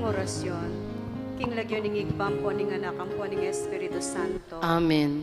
Ngorasyon. King lagyo ning igpampo ning anak ampo ning Espiritu Santo. Amen.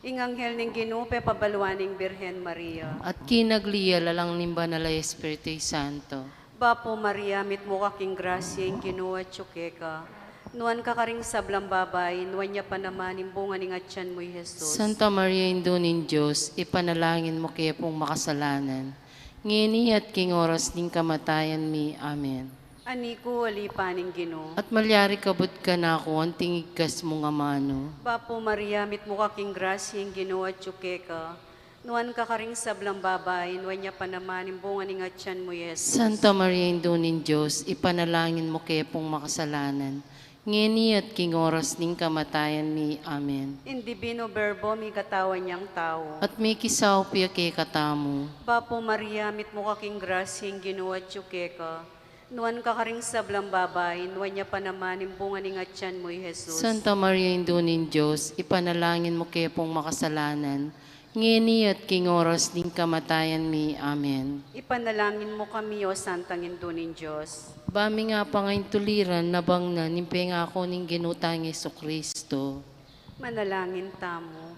Ing anghel ning Ginupe pabaluaning Birhen Maria. At kinagliya lalang nimba nala Espiritu Santo. Bapo Maria, mitmo ka king grasya ing Ginoo at ka. Nuan ka karing sablang babay, nuan niya pa naman imbunga ning atyan mo, Jesus. Santa Maria, Indunin Diyos, ipanalangin mo kaya pong makasalanan. Ngini at king oras ning kamatayan mi. Amen. Aniko alipaning Ginoo. At malyari kabut ka na ako, ang tingigkas mong amano. Bapo Maria, mitmo ka king grasya ing Ginoo at ka. Nuan ka karing sablang babay, nuan niya pa naman imbunga ning atyan mo, Jesus. Santa Maria, Indunin Diyos, ipanalangin mo kaya pong makasalanan. Ngini at king oras ning kamatayan mi. Amen. In divino verbo, mi katawan niyang tao. At may kisaw piya kay katamo. Bapo Maria, mitmo ka king grasya ing Ginoo at ka. Nuan ka karing sablang babay, nuan niya pa naman imbunga ning atyan mo, Jesus. Santa Maria, Indunin Diyos, ipanalangin mo kaya pong makasalanan. Ngini at king oras ning kamatayan mi. Amen. Ipanalangin mo kami, O Santang Indunin Diyos. Bami nga pa ngayon tuliran, nabang na, nimpe nga ako ning ginutang Kristo. Manalangin tamo.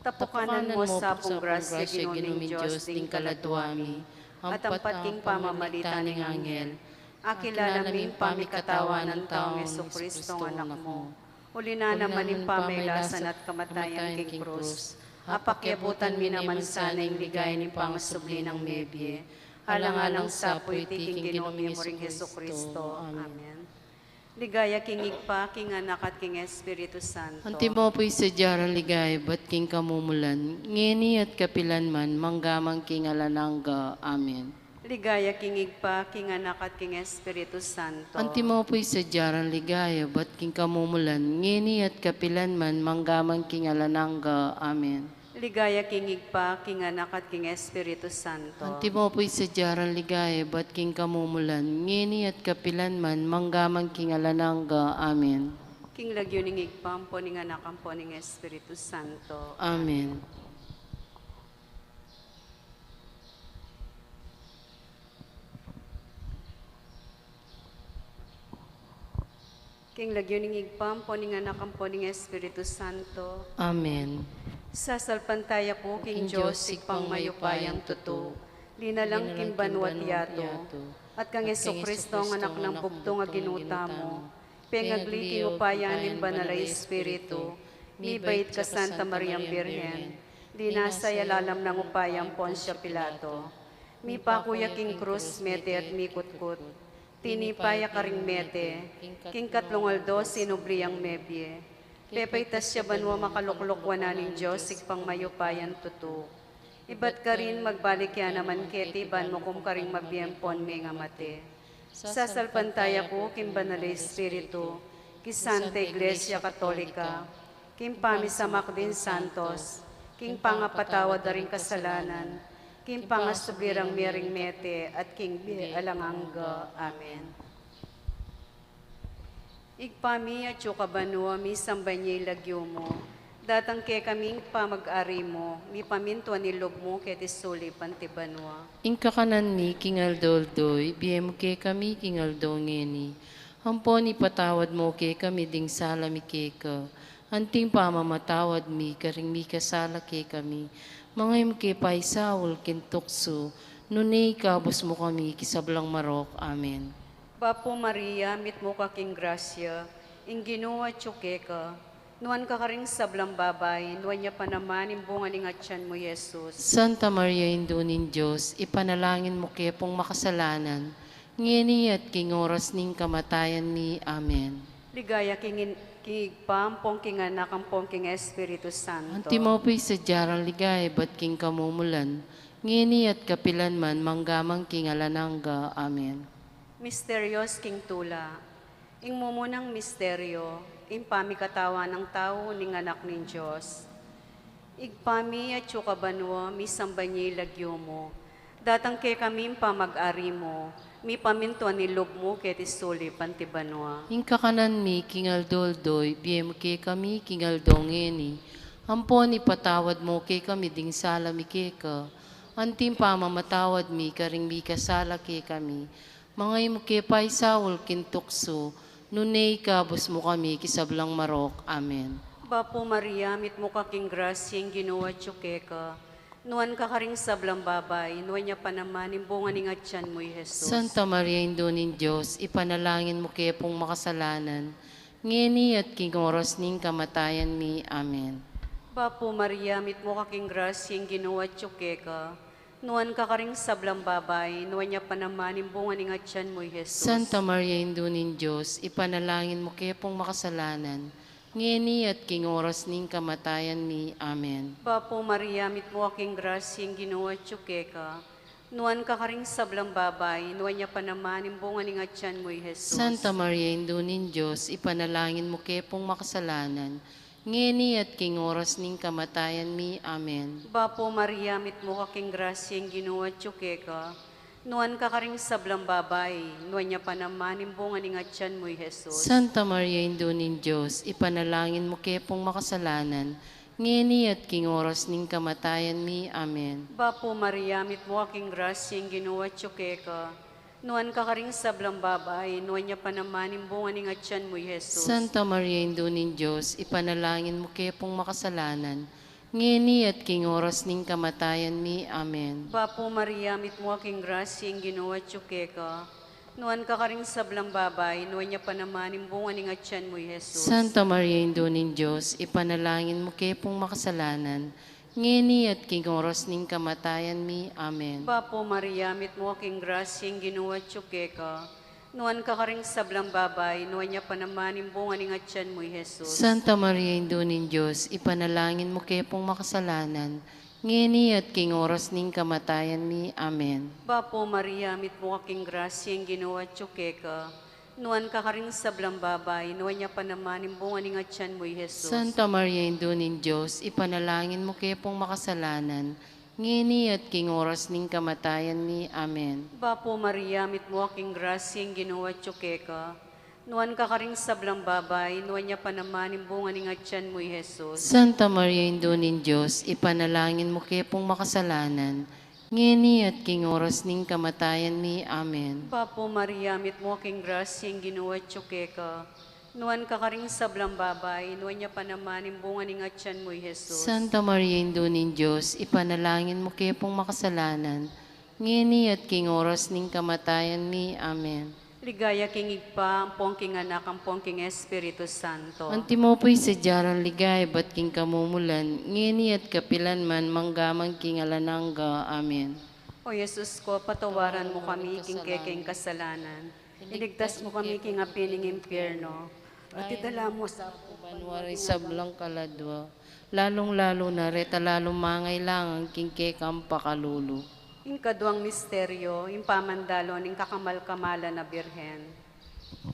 Tapukanan mo sa pong grasya, Ginoong Diyos, ding kaladwami, at ang pating pamamalita ng anghel. Akilala mi pamikatawan ng taong Kristo ang anak mo. Uli na naman yung pamailasan at kamatayan king krus. Apakyabutan mi naman sana yung ligay ni pangasubli ng mebye. Alang-alang sa puitiking ginomim mo ring Kristo. Amen. Ligaya king igpa, king anak at king Espiritu Santo. Anti mo po'y sadyara ligay, ba't king kamumulan, ngini at kapilan man, manggamang king alanangga. Amen. Ligaya king igpa, king anak at king Espiritu Santo. Anti mo po'y sadyarang ligaya, ba't king kamumulan, ngini at kapilan man, manggamang king alanangga. Amen. Ligaya king igpa, king anak at king Espiritu Santo. Anti mo po'y sadyarang ligaya, ba't king kamumulan, ngini at kapilan man, manggamang king alanangga. Amen. King lagyo ning igpampo ning anak ampo ning Espiritu Santo. Amen. King lagyo ning igpampo ning anak ampo ning Espiritu Santo. Amen. Sasalpantaya po king Diyos ikpang mayupayang tuto. Linalang king banwat yato. At kang Kristo ang anak ng bugtong nga ginuta mo. Pengagli king upayanin banalay Espiritu. Mibait ka Santa Mariang Birhen. Dinasay alalam ng upayang Poncio Pilato. Mi pakuya king krus mete at mikutkut. Tinipaya karing mete. King katlongaldo sinubriyang mebye. Pepaitas siya banwa makaluklukwa na ng Diyos, ikpang mayupayan tuto. Ibat ka rin magbalik yan naman keti, ban mo kum karing mabiyempon may nga mate. Sasalpantaya ko, kim banalay Espiritu, ki Santa Iglesia Katolika, kim pamisamak din Santos, king pangapatawad daring kasalanan, kim pangasubirang mering mete, at king alangangga. Amen. Igpami at yukabanua mi sambanyay lagyo mo. Datang ke kaming pamag-ari mo, mi paminto nilog mo keti suli pantibanua. Inka kanan mi, kingal doldoy, biyem ke kami, kingal ngeni. Hamponi patawad mo ke kami ding sala mi ke ka. Anting pamamatawad mi, karing mi kasala ke kami. Mga im ke paisawul kintukso, nunay kabos mo kami, kisablang marok. Amen. Bapo Maria, mitmo ka king grasya, ing Ginoo at ka. Nuan ka karing sablang babay, nuan niya pa naman imbunga ning atyan mo, Jesus. Santa Maria, Indunin Diyos, ipanalangin mo kaya pong makasalanan, ngini at king oras ning kamatayan ni. Amen. Ligaya king igpampong king anak ampong king Espiritu Santo. Anti mo po'y sadyarang ligay, ba't king kamumulan, ngini at kapilan man, manggamang king alanangga. Amen. Misteryos king tula. Ing mumunang misteryo, ing pamikatawa ng tao ning anak ning Diyos. Igpami at yukabanwa, mi sambanyi lagyo mo. Datang ke kami pamag-ari mo, mi pamintuan nilog mo keti suli pantibanwa. Inka kanan mi, kingal doldoy, biyem ke kami, kingal dongeni. Hamponi patawad mo ke kami ding sala mi ke ka. Antim pamamatawad mi, karing mi kasala ke kami. Mga imuke pay Saul kintukso, nunay kabos mo kami kisablang marok. Amen. Bapo Maria, mit mo kaking grasyeng ginawa ka. Nuan ka karing sablang babay, nuan niya pa naman imbungan ng atyan mo, Jesus. Santa Maria, Indunin Diyos, ipanalangin mo kayo pong makasalanan, ngeni at king oras ning kamatayan mi. Amen. Bapo Maria, mit mo kaking grasyeng ginawa ka. Nuan ka karing sablang babay, nuan niya pa naman imbungan ng atyan mo, Jesus. Santa Maria, Indunin Diyos, ipanalangin mo kayo pong makasalanan, ngeni at king oras ning kamatayan mi. Amen. Bapo Maria, mit mo kaking grasyeng ginawa ka. Nuan ka karing sablang babay, nuan niya pa naman imbungan ng atyan mo, Jesus. Santa Maria, Indunin Diyos, ipanalangin mo kayo pong makasalanan, ngeni at king oras ning kamatayan mi. Amen. Bapo Maria, mit mo kaking grasyeng ginawa ka. Nuan ka karing sablang babay, nuan niya pa naman imbungan ng atyan mo, Jesus. Santa Maria, Indunin Diyos, ipanalangin mo kayo pong makasalanan, ngeni at king oras ning kamatayan mi. Amen. Bapo Maria, mit mo kaking grasyeng ginawa ka. Nuan ka karing sablang babay, nuan niya pa naman imbungan ng atyan mo, Jesus. Santa Maria, Indunin Diyos, ipanalangin mo kayo pong makasalanan, ngeni at king oras ning kamatayan mi. Amen. Bapo Maria, mit mo kaking grasyeng ginawa ka. Nuan ka karing sablang babay, nuan niya pa naman imbungan ng atyan mo, Jesus. Santa Maria, Indunin Diyos, ipanalangin mo kayo pong makasalanan, ngeni at king oras ning kamatayan mi. Amen. Bapo Maria, mit mo kaking grasyeng ginawa ka. Nuan ka karing sablang babay, nuan niya pa naman imbungan ng atyan mo, Jesus. Santa Maria, Indunin Diyos, ipanalangin mo kayo pong makasalanan, ngeni at king oras ning kamatayan mi. Amen. Bapo Maria, mit mo kaking grasyeng ginawa ka. Nuan ka karing sablang babay, nuan niya pa naman imbungan ng atyan mo, Jesus. Santa Maria, Indunin Diyos, ipanalangin mo kayo pong makasalanan, ngeni at king oras ning kamatayan mi. Amen. Bapo Maria, mit mo kaking grasyeng ginawa ka. Nuan ka karing sablang babay, nuan niya pa naman imbungan ng atyan mo, Jesus. Santa Maria, Indunin Diyos, ipanalangin mo kayo pong makasalanan, ngeni at king oras ning kamatayan mi. Amen. Bapo Maria, mit mo kaking grasyeng ginawa ka. Nuan ka karing sablang babay, nuan niya pa naman imbungan ng atyan mo, Jesus. Santa Maria, Indunin Diyos, ipanalangin mo kayo pong makasalanan, ngeni at king oras ning kamatayan mi. Amen. Ligaya king igpa, ang pongking anak, ang pongking Espiritu Santo. Antimo po'y sadyaran ligay, ba't king kamumulan, ngeni at kapilan man, manggamang king alanangga. Amen. O Jesus ko, patawaran mo kami king keking kasalanan. Iligtas mo kami king apining impyerno. At idala mo sa Banwari sablang kaladwa, lalong-lalo na reta lalong mangailangan king kekang pakalulu. ing kaduang misteryo, impamandalo ning kakamal-kamala na birhen.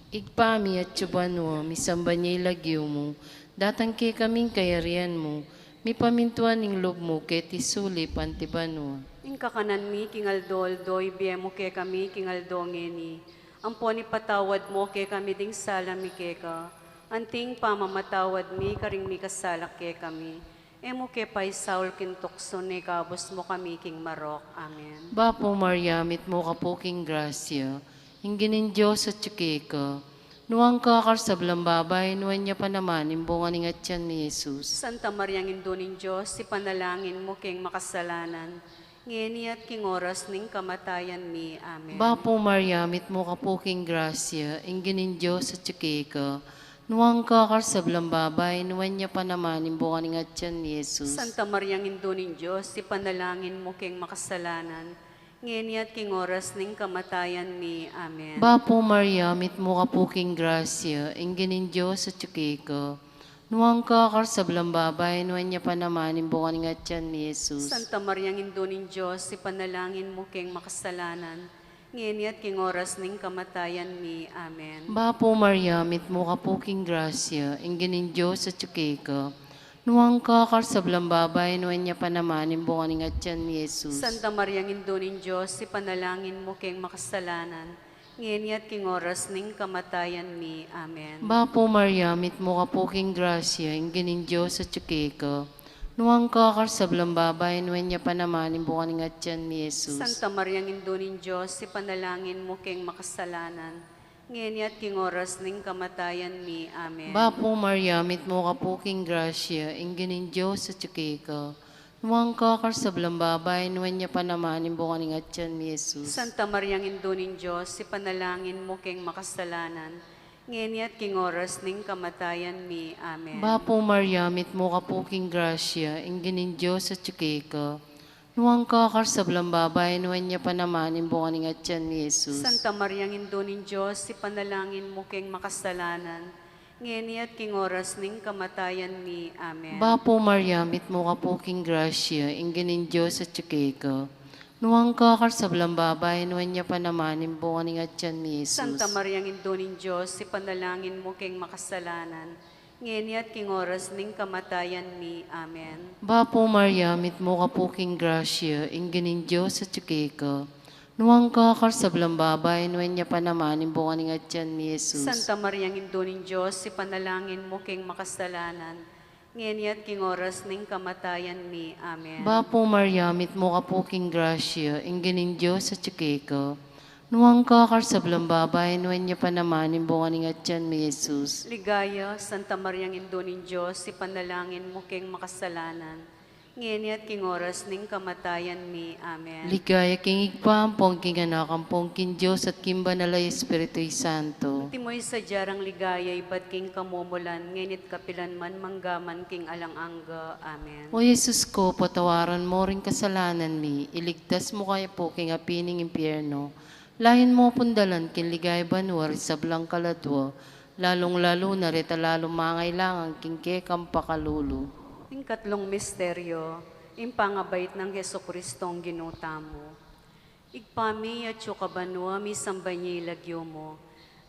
Igpami at tsubanwa, misamba niya ilagyo mo, datang ke kaming kayarian mo, mi pamintuan ning lob mo, keti suli pantibanwa. Ing kakanan mi kingaldo doy biemo ke kami kingaldongeni. Amponi patawad mo ke kami ding sala mi keka. Anting pamamatawad mi karing mi kasalak ke kami. Emo ke pay Saul kintokso ne kabos mo kami king marok. Amen. Bapo Maria, mit mo kapuking grasya, inginin Diyos at tsukeka, nuwang kakar sa blambabay, nuwan niya pa naman, imbungan ng atyan ni Jesus. Santa Maria Induning Diyos, ipanalangin mo king makasalanan. Ngeni at king oras ning kamatayan mi. Amen. Bapo Maria, mit mo kapuking grasya, inginin Diyos at tsukeka, nuwang kakar sa blambabay, nuwan niya pa naman, imbungan ng atyan ni Jesus. Santa Maria Induning Diyos, ipanalangin mo king makasalanan. Ngeni at king oras ning kamatayan mi. Amen. Bapo Maria, mit mo kapuking grasya, inginin Diyos at tsukeka, nuwang kakar sa blambabay, nuwan niya pa naman, imbungan ng atyan ni Jesus. Santa Maria Induning Diyos, ipanalangin mo king makasalanan. Ngeni at king oras ning kamatayan mi. Amen. Bapo Maria, mit mo kapuking grasya, inginin Diyos at tsukeka, nuwang kakar sa blambabay, nuwan niya pa naman, imbungan ng atyan ni Jesus. Santa Maria Induning Diyos, ipanalangin mo king makasalanan. Ngeni at king oras ning kamatayan mi. Amen. Bapo Maria, mit mo kapuking grasya, inginin Diyos at tsukeka, Nuang kakar sablang babay, nuwen niya panamanin bukaning at yan mi Jesus. Santa Maria, Indunin Diyos, ipanalangin mo king makasalanan, ngayon at king oras ning kamatayan mi. Amen. Bapo Maria, mit mo kapuking grasya, inginin Diyos sa tsukika. Nuang kakar sablang babay, nuwen niya panamanin bukaning at yan mi Jesus. Santa Maria, Indunin Diyos, ipanalangin mo king makasalanan, ngayon at king oras ning kamatayan mi. Amen. Bapo Maria, mit mo kapuking grasya, inginin Diyos sa tsukika. Nuang kakar sablang babay, nuwen niya panamanin bukaning at yan mi Jesus. Santa Maria, Indunin Diyos, ipanalangin mo king makasalanan, ngayon at king oras ning kamatayan mi. Amen. Bapo Maria, mit mo kapuking grasya, inginin Diyos sa tsukika. Nuang kakar sablang babay, nuwen niya panamanin bukaning at yan mi Jesus. Santa Maria, Indunin Diyos, ipanalangin mo king makasalanan, ngayon at king oras ning kamatayan mi. Amen. Bapo Maria, mit mo kapuking grasya, inginin Diyos sa tsukika. Nuang kakar sablang babay, nuwen niya panamanin bukaning at yan mi Jesus. Santa Maria, Indunin Diyos, ipanalangin mo king makasalanan, ngayon at king oras ning kamatayan mi. Amen. Bapo Maria, mit mo kapuking grasya, inginin Diyos sa tsukika. Nuang kakar sablang babay, nuwen niya panamanin bukaning at yan mi Jesus. Ligaya, Santa Maria, Indunin Diyos, ipanalangin mo king makasalanan, ngayon at king oras ning kamatayan mi. Amen. Ligaya king igpahampong king anakampong king Diyos at king banalay Espiritu Santo. Timoy sa jarang ligaya, ibat king kamumulan, ngenit kapilan man manggaman king alang-angga. Amen. O Jesus ko, patawaran mo rin kasalanan mi, iligtas mo kaya po king apining impyerno. Lahin mo pundalan king ligay banwar sablang kaladwa, lalong-lalo na rita lalong mangailangan king kekang pakalulu. Ing katlong misteryo, impangabait ng Heso Kristong ginuta mo. Igpami at yukabanwa mi sambanyi lagyo mo.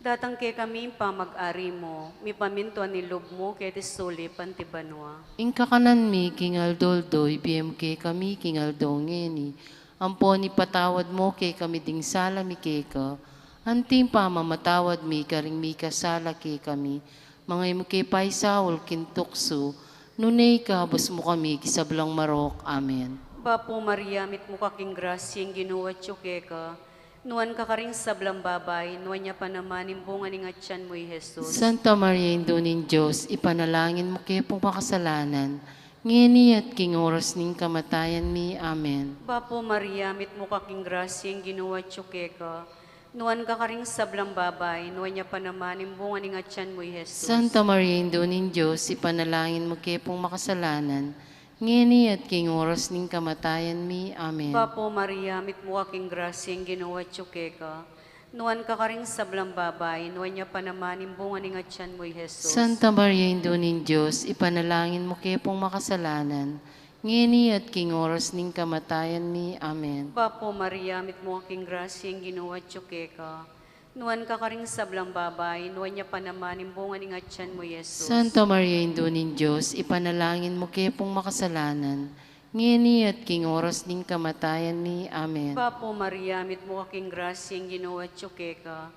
Datang ke kami pamag-ari mo, mi paminto ni lub mo ke tisuli pantibanwa. Ing kakanan mi king aldoldoy, BMK kami king aldongeni. Ampo ni patawad mo kay kami ding sala mi keka. Anting pamamatawad mi karing mi kasala kay kami. Mga imo kay paisawol kintukso. Nunay ka, bus mo kami, kisablang marok. Amen. Bapo Maria, mit mo kaking grasyeng ginuwa tsukeka, nuan ka karing sablang babay, nuan niya pa naman imbungan ng atyan mo'y Jesus. Santa Maria, Indunin Diyos, ipanalangin mo kayo pong makasalanan. Ngini at king oras ning kamatayan mi. Amen. Bapo Maria, mit mo kaking grasyeng ginuwa tsukeka, nuan ka karing sablang babay, nuan niya pa naman imbungan ng atyan mo'y Jesus. Santa Maria, Indunin Diyos, ipanalangin mo kayo pong makasalanan. Ngini at king oras ning kamatayan mi. Amen. Bapo Maria, mit mo kaking grasyeng ginuwa tsukeka, nuan ka karing sablang babay, nuan niya pa naman imbungan ng atyan mo'y Jesus. Santa Maria, Indunin Diyos, ipanalangin mo kayo pong makasalanan. Ngini at king oras ning kamatayan mi. Amen. Bapo Maria, mit mo kaking grasyeng ginuwa tsukeka, nuan ka karing sablang babay, nuan niya pa naman imbungan ng atyan mo, Jesus. Santa Maria, Indunin Diyos, ipanalangin mo kayo pong makasalanan. Ngini at king oras ning kamatayan mi. Amen. Bapo Maria, mit mo kaking grasyeng ginuwa tsukeka,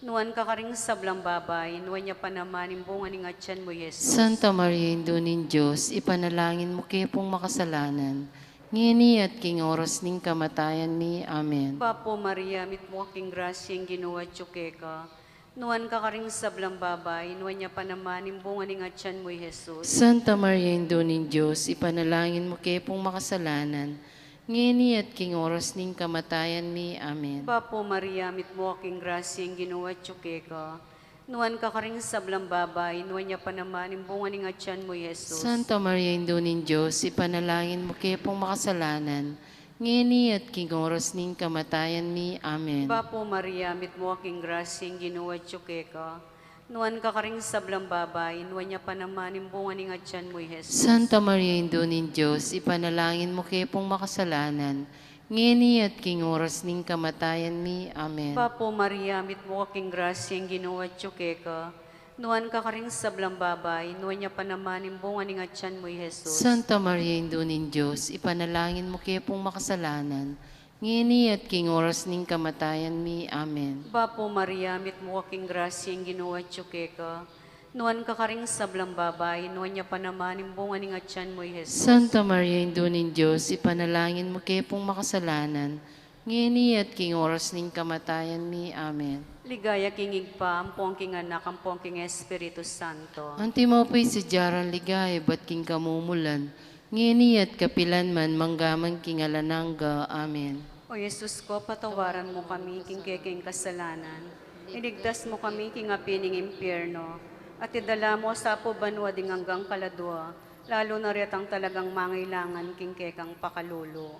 nuan ka karing sablang babay, nuan niya pa naman imbungan ng atyan mo, Jesus. Santa Maria, Indunin Diyos, ipanalangin mo kayo pong makasalanan. Ngini at king oras ning kamatayan mi. Amen. Bapo Maria, mit mo kaking grasyeng ginuwa tsukeka, nuan ka karing sablang babay, nuan niya pa naman imbungan ng atyan mo, Jesus. Santa Maria, Indunin Diyos, ipanalangin mo kayo pong makasalanan. Ngini at king oras ning kamatayan mi. Amen. Bapo Maria, mit mo kaking grasyeng ginuwa tsukeka, nuan ka karing sablang babay, nuan niya pa naman imbungan ng atyan mo, Jesus. Santa Maria, Indunin Diyos, ipanalangin mo kayo pong makasalanan. Ngini at king oras ning kamatayan mi. Amen. Bapo Maria, mit mo kaking grasyeng ginuwa tsukeka, nuan ka karing sablang babay, nuan niya pa naman imbungan ng atyan mo, Jesus. Santa Maria, Indunin Diyos, ipanalangin mo kayo pong makasalanan. Ngini at king oras ning kamatayan mi. Amen. Bapo Maria, mit mo kaking grasyeng ginuwa tsukeka, nuan ka karing sablang babay, nuan niya pa naman imbungan ng atyan mo, Jesus. Santa Maria, Indunin Diyos, ipanalangin mo kayo pong makasalanan. Ngini at king oras ning kamatayan mi. Amen. Bapo Maria, mit mo kaking grasyeng ginuwa tsukeka, Nuan kakaring sablang babay, nuan niya pa naman imbungan ni nga tiyan mo, Jesus. Santa Maria, Indo nin Diyos, ipanalangin mo kayo pong makasalanan, ngini at king oras ning kamatayan mi. Amen. Ligaya kingig pa, ampong king anak, ampong king Espiritu Santo. Anti mo po'y sadyaran ligay, ba't king kamumulan, ngini at kapilan man, manggaman king alanangga. Amen. O Jesus ko, patawaran mo kami, king keking kasalanan. Iligtas mo kami, king apining impyerno. At idala mo sa po banwa ding hanggang kaladwa, lalo na retang talagang mangailangan, king kekang pakalulo.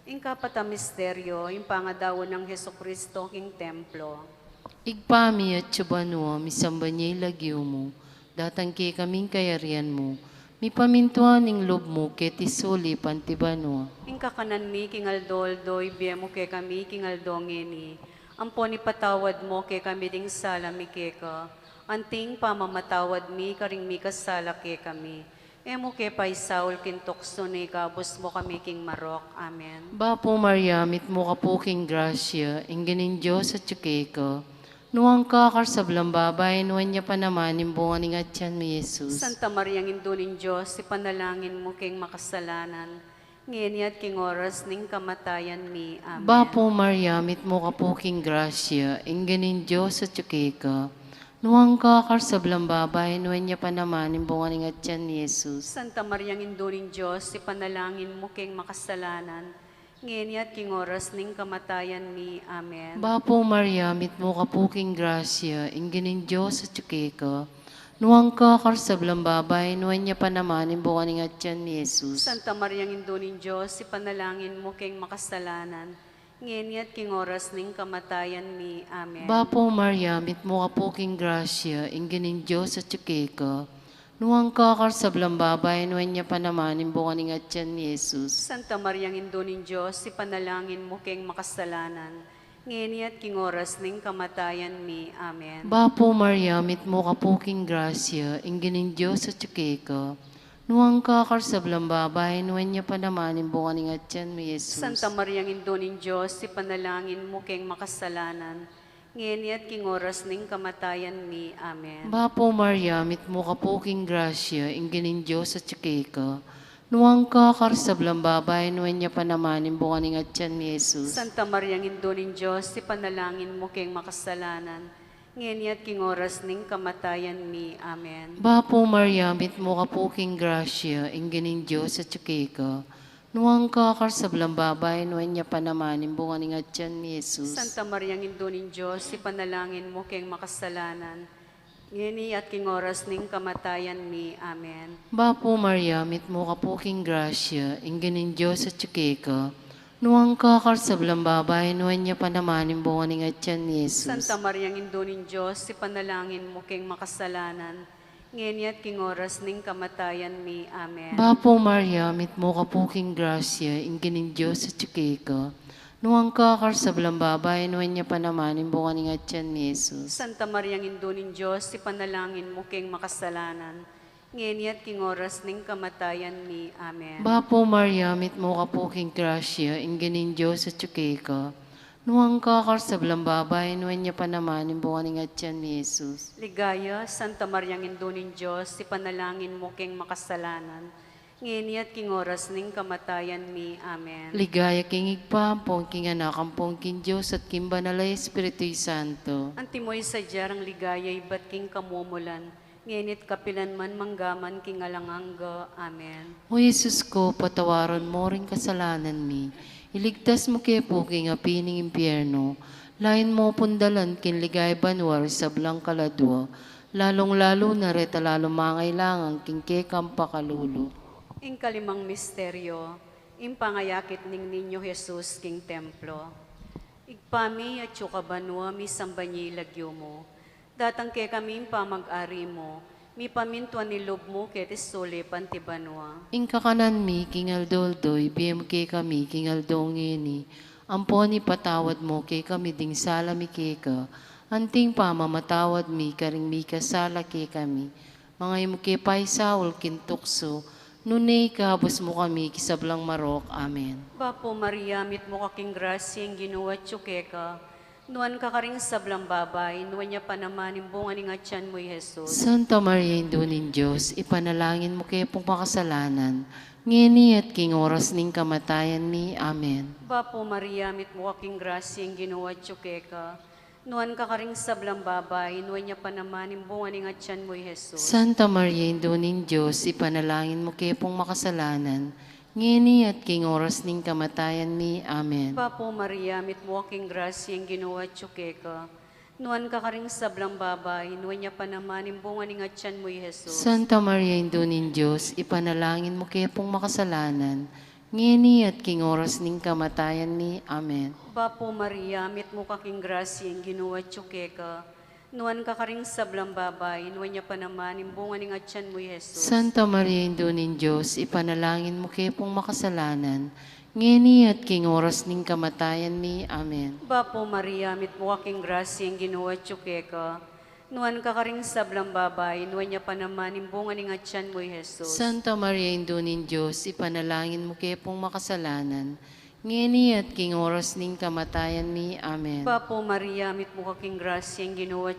Ingkapat misteryo, yung pangadawon ng Heso Kristo, king templo. Igpami at tsubanwa, misamba niya ilagyo mo, datang kay kaming kayarian mo, mi pamintuan ning lob mo, ketisuli pantibanwa. Ingkakanan mi, king aldoldoy, biya mo ke kami, king aldongeni. Ampon ipatawad mo ke kami ding sala mi keka. Anting pamamatawad mi, karing mi kasala ke kami. Emo ke pay Saul kintokso ni kabus mo kami king Marok. Amen. Bapo Maria, mit mo kapuking grasya, ingganin Diyos at tsukeka, nuwang kakar sa babay, nuwan niya pa naman, imbungan ni Atyan mi Jesus. Santa Maria, Indunin Diyos, ipanalangin mo king makasalanan. Ngayon at king oras ning kamatayan mi. Amen. Bapo Maria, mit mo kapuking grasya, ingganin Diyos at tsukeka, nuwang kakar sa babay, nuwan niya pa naman, imbungan ni Atyan ni Jesus. Santa Maria, Indunin Diyos, ipanalangin mo king makasalanan. Ngayon at king oras ning kamatayan mi. Amen. Bapo Maria, mit mo kapuking grasya, ingganin Diyos at tsukeka, nuwang kakar sa babay, nuwan niya pa naman, imbungan ni Atyan ni Jesus. Santa Maria, Indunin Diyos, ipanalangin mo king makasalanan. Ngayon at king oras ning kamatayan mi. Amen. Bapo Maria, mit mo kapuking grasya, ingganin Diyos at tsukeka, nuwang kakar sa babay, nuwan niya pa naman, imbungan ni Atyan ni Jesus. Santa Maria, Indunin Diyos, ipanalangin mo king makasalanan. Ngayon at king oras ning kamatayan mi. Amen. Bapo Maria, mit mo kapuking grasya, ingganin Diyos at tsukeka, nuwang kakar sa babay, nuwan niya pa naman, imbungan ni Atyan ni Jesus. Santa Maria, Indunin Diyos, ipanalangin mo king makasalanan. Ngayon at king oras ning kamatayan mi. Amen. Bapo Maria, mit mo kapuking grasya, ingganin Diyos at tsukeka, nuwang kakar sa babay, nuwan niya pa naman, imbungan ni Atyan ni Jesus. Santa Maria, Indunin Diyos, ipanalangin mo king makasalanan. Ngayon at king oras ning kamatayan mi. Amen. Bapo Maria, mit mo kapuking grasya, ingganin Diyos at tsukeka, nuwang kakar sa babay, nuwan niya pa naman, imbungan ni Atyan ni Jesus. Santa Maria, Indunin Diyos, ipanalangin mo king makasalanan. Ngayon at king oras ning kamatayan mi. Amen. Bapo Maria, mit mo kapuking grasya, ingganin Diyos at tsukeka, nuwang kakar sa babay, nuwan niya pa naman, imbungan ni Atyan ni Jesus. Santa Maria, Indunin Diyos, ipanalangin mo king makasalanan. Ngayon at king oras ning kamatayan mi. Amen. Bapo Maria, mit mo kapuking grasya, ingganin Diyos at tsukeka, nuwang kakar sa babay, nuwan niya pa naman, imbungan ni Atyan ni Jesus. Santa Maria, Indunin Diyos, ipanalangin mo king makasalanan. Ngayon at king oras ning kamatayan mi. Amen. Bapo Maria, mit mo kapuking grasya, ingganin Diyos at tsukeka, nuwang kakar sa babay, nuwan niya pa naman, imbungan ni Atyan ni Jesus. Ligaya, Santa Maria, Indunin Diyos, ipanalangin mo king makasalanan. Ngayon at king oras ning kamatayan mi. Amen. Ligaya king igpampong, king anak, ampong king Diyos at king banalay Espiritu Santo. Antimoy sa jarang ligaya, ibat king kamumulan. Ngenit kapilan man manggaman king alangangga. Amen. O Jesus ko, patawaran mo rin kasalanan mi. Iligtas mo kay po king apining impyerno. Lain mo pundalan kin ligay banwar sa blang kaladwa. Lalong-lalo na reta lalong mangailangan king kekam pakalulo. Ing kalimang misteryo, impangayakit ning ninyo Jesus king templo. Igpami at yukabanwa mi sambanyi lagyo mo. Datang ke kami pamag-ari mo, mi pamintuan ni lob mo ket isole pantibanwa. Ingkakanan mi, king aldoldoy, biyem kay kami, king aldongeni. Amponi patawad mo kay kami ding sala mi keka. Anting pamamatawad mi, karing mi kasala kay kami. Mga imo kay pay Saul kintukso, nunay kabos mo kami kisablang Marok. Amen. Bapo Maria, mit mo kaking grasya ang ginuwa tsukeka. Nuan kakaring sablang babay, nuan niya pa naman imbungan nga tiyan mo, Jesus. Santa Maria, Indunin Diyos, ipanalangin mo kayo pong makasalanan, ngini at king oras ning kamatayan ni. Amen. Bapo Maria, mit mo aking grasya, ang ginawa ka. Nuan kakaring sablang babay, nuan niya pa naman imbungan nga tiyan mo, Jesus. Santa Maria, Indunin Diyos, ipanalangin mo kayo pong makasalanan, ngini at king oras ning kamatayan ni. Amen. Bapo Maria, mit mo aking grasya, ang ginawa ka. Nuan kakaring sablang babay, nuan niya pa naman imbungan nga tiyan mo, Jesus. Santa Maria, Indunin Diyos, ipanalangin mo kayo pong makasalanan, ngini at king oras ning kamatayan ni. Amen. Bapo Maria, mit mo kaking grasya, ang ginawa ka. Nuan kakaring sablang babay, nuan niya pa naman imbungan nga tiyan mo, Jesus. Santa Maria, Indunin Diyos, ipanalangin mo kayo pong makasalanan, ngini at king oras ning kamatayan ni. Amen. Bapo Maria, mit mo aking grasya, ang ginawa ka. Nuan kakaring sablang babay, nuan niya pa naman imbungan nga tiyan mo, Jesus. Santa Maria, Indunin Diyos, ipanalangin mo kayo pong makasalanan, ngini at king oras ning kamatayan ni. Amen. Bapo Maria, mit mo kaking grasya, ang ginawa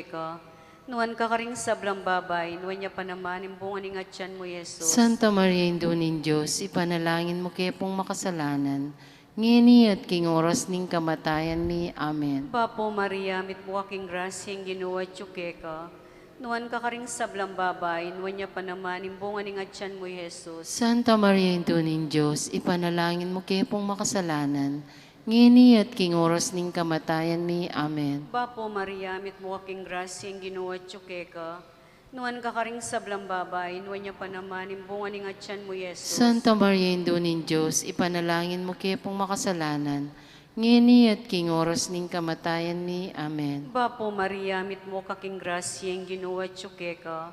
ka. Nuan kakaring sablang babay, nuan niya pa naman imbungan nga tiyan mo, Jesus. Santa Maria, Indunin Diyos, ipanalangin mo kayo pong makasalanan, ngini at king oras ning kamatayan ni. Amen. Bapo Maria, mit mo kaking grasya, ang ginawa ka. Nuan kakaring sablang babay, nuan niya pa naman imbungan nga tiyan mo, Jesus. Santa Maria, Indunin Diyos, ipanalangin mo kayo pong makasalanan, ngini at king oras ning kamatayan ni. Amen. Bapo Maria, mit mo kaking grasya, ang ginawa ka. Nuan kakaring sablang babay, nuan niya pa naman imbungan nga tiyan mo, Jesus. Santa Maria, Indunin Diyos, ipanalangin mo kayo pong makasalanan, ngini at king oras ning kamatayan ni. Amen. Bapo Maria, mit mo kaking grasya, ang ginawa ka.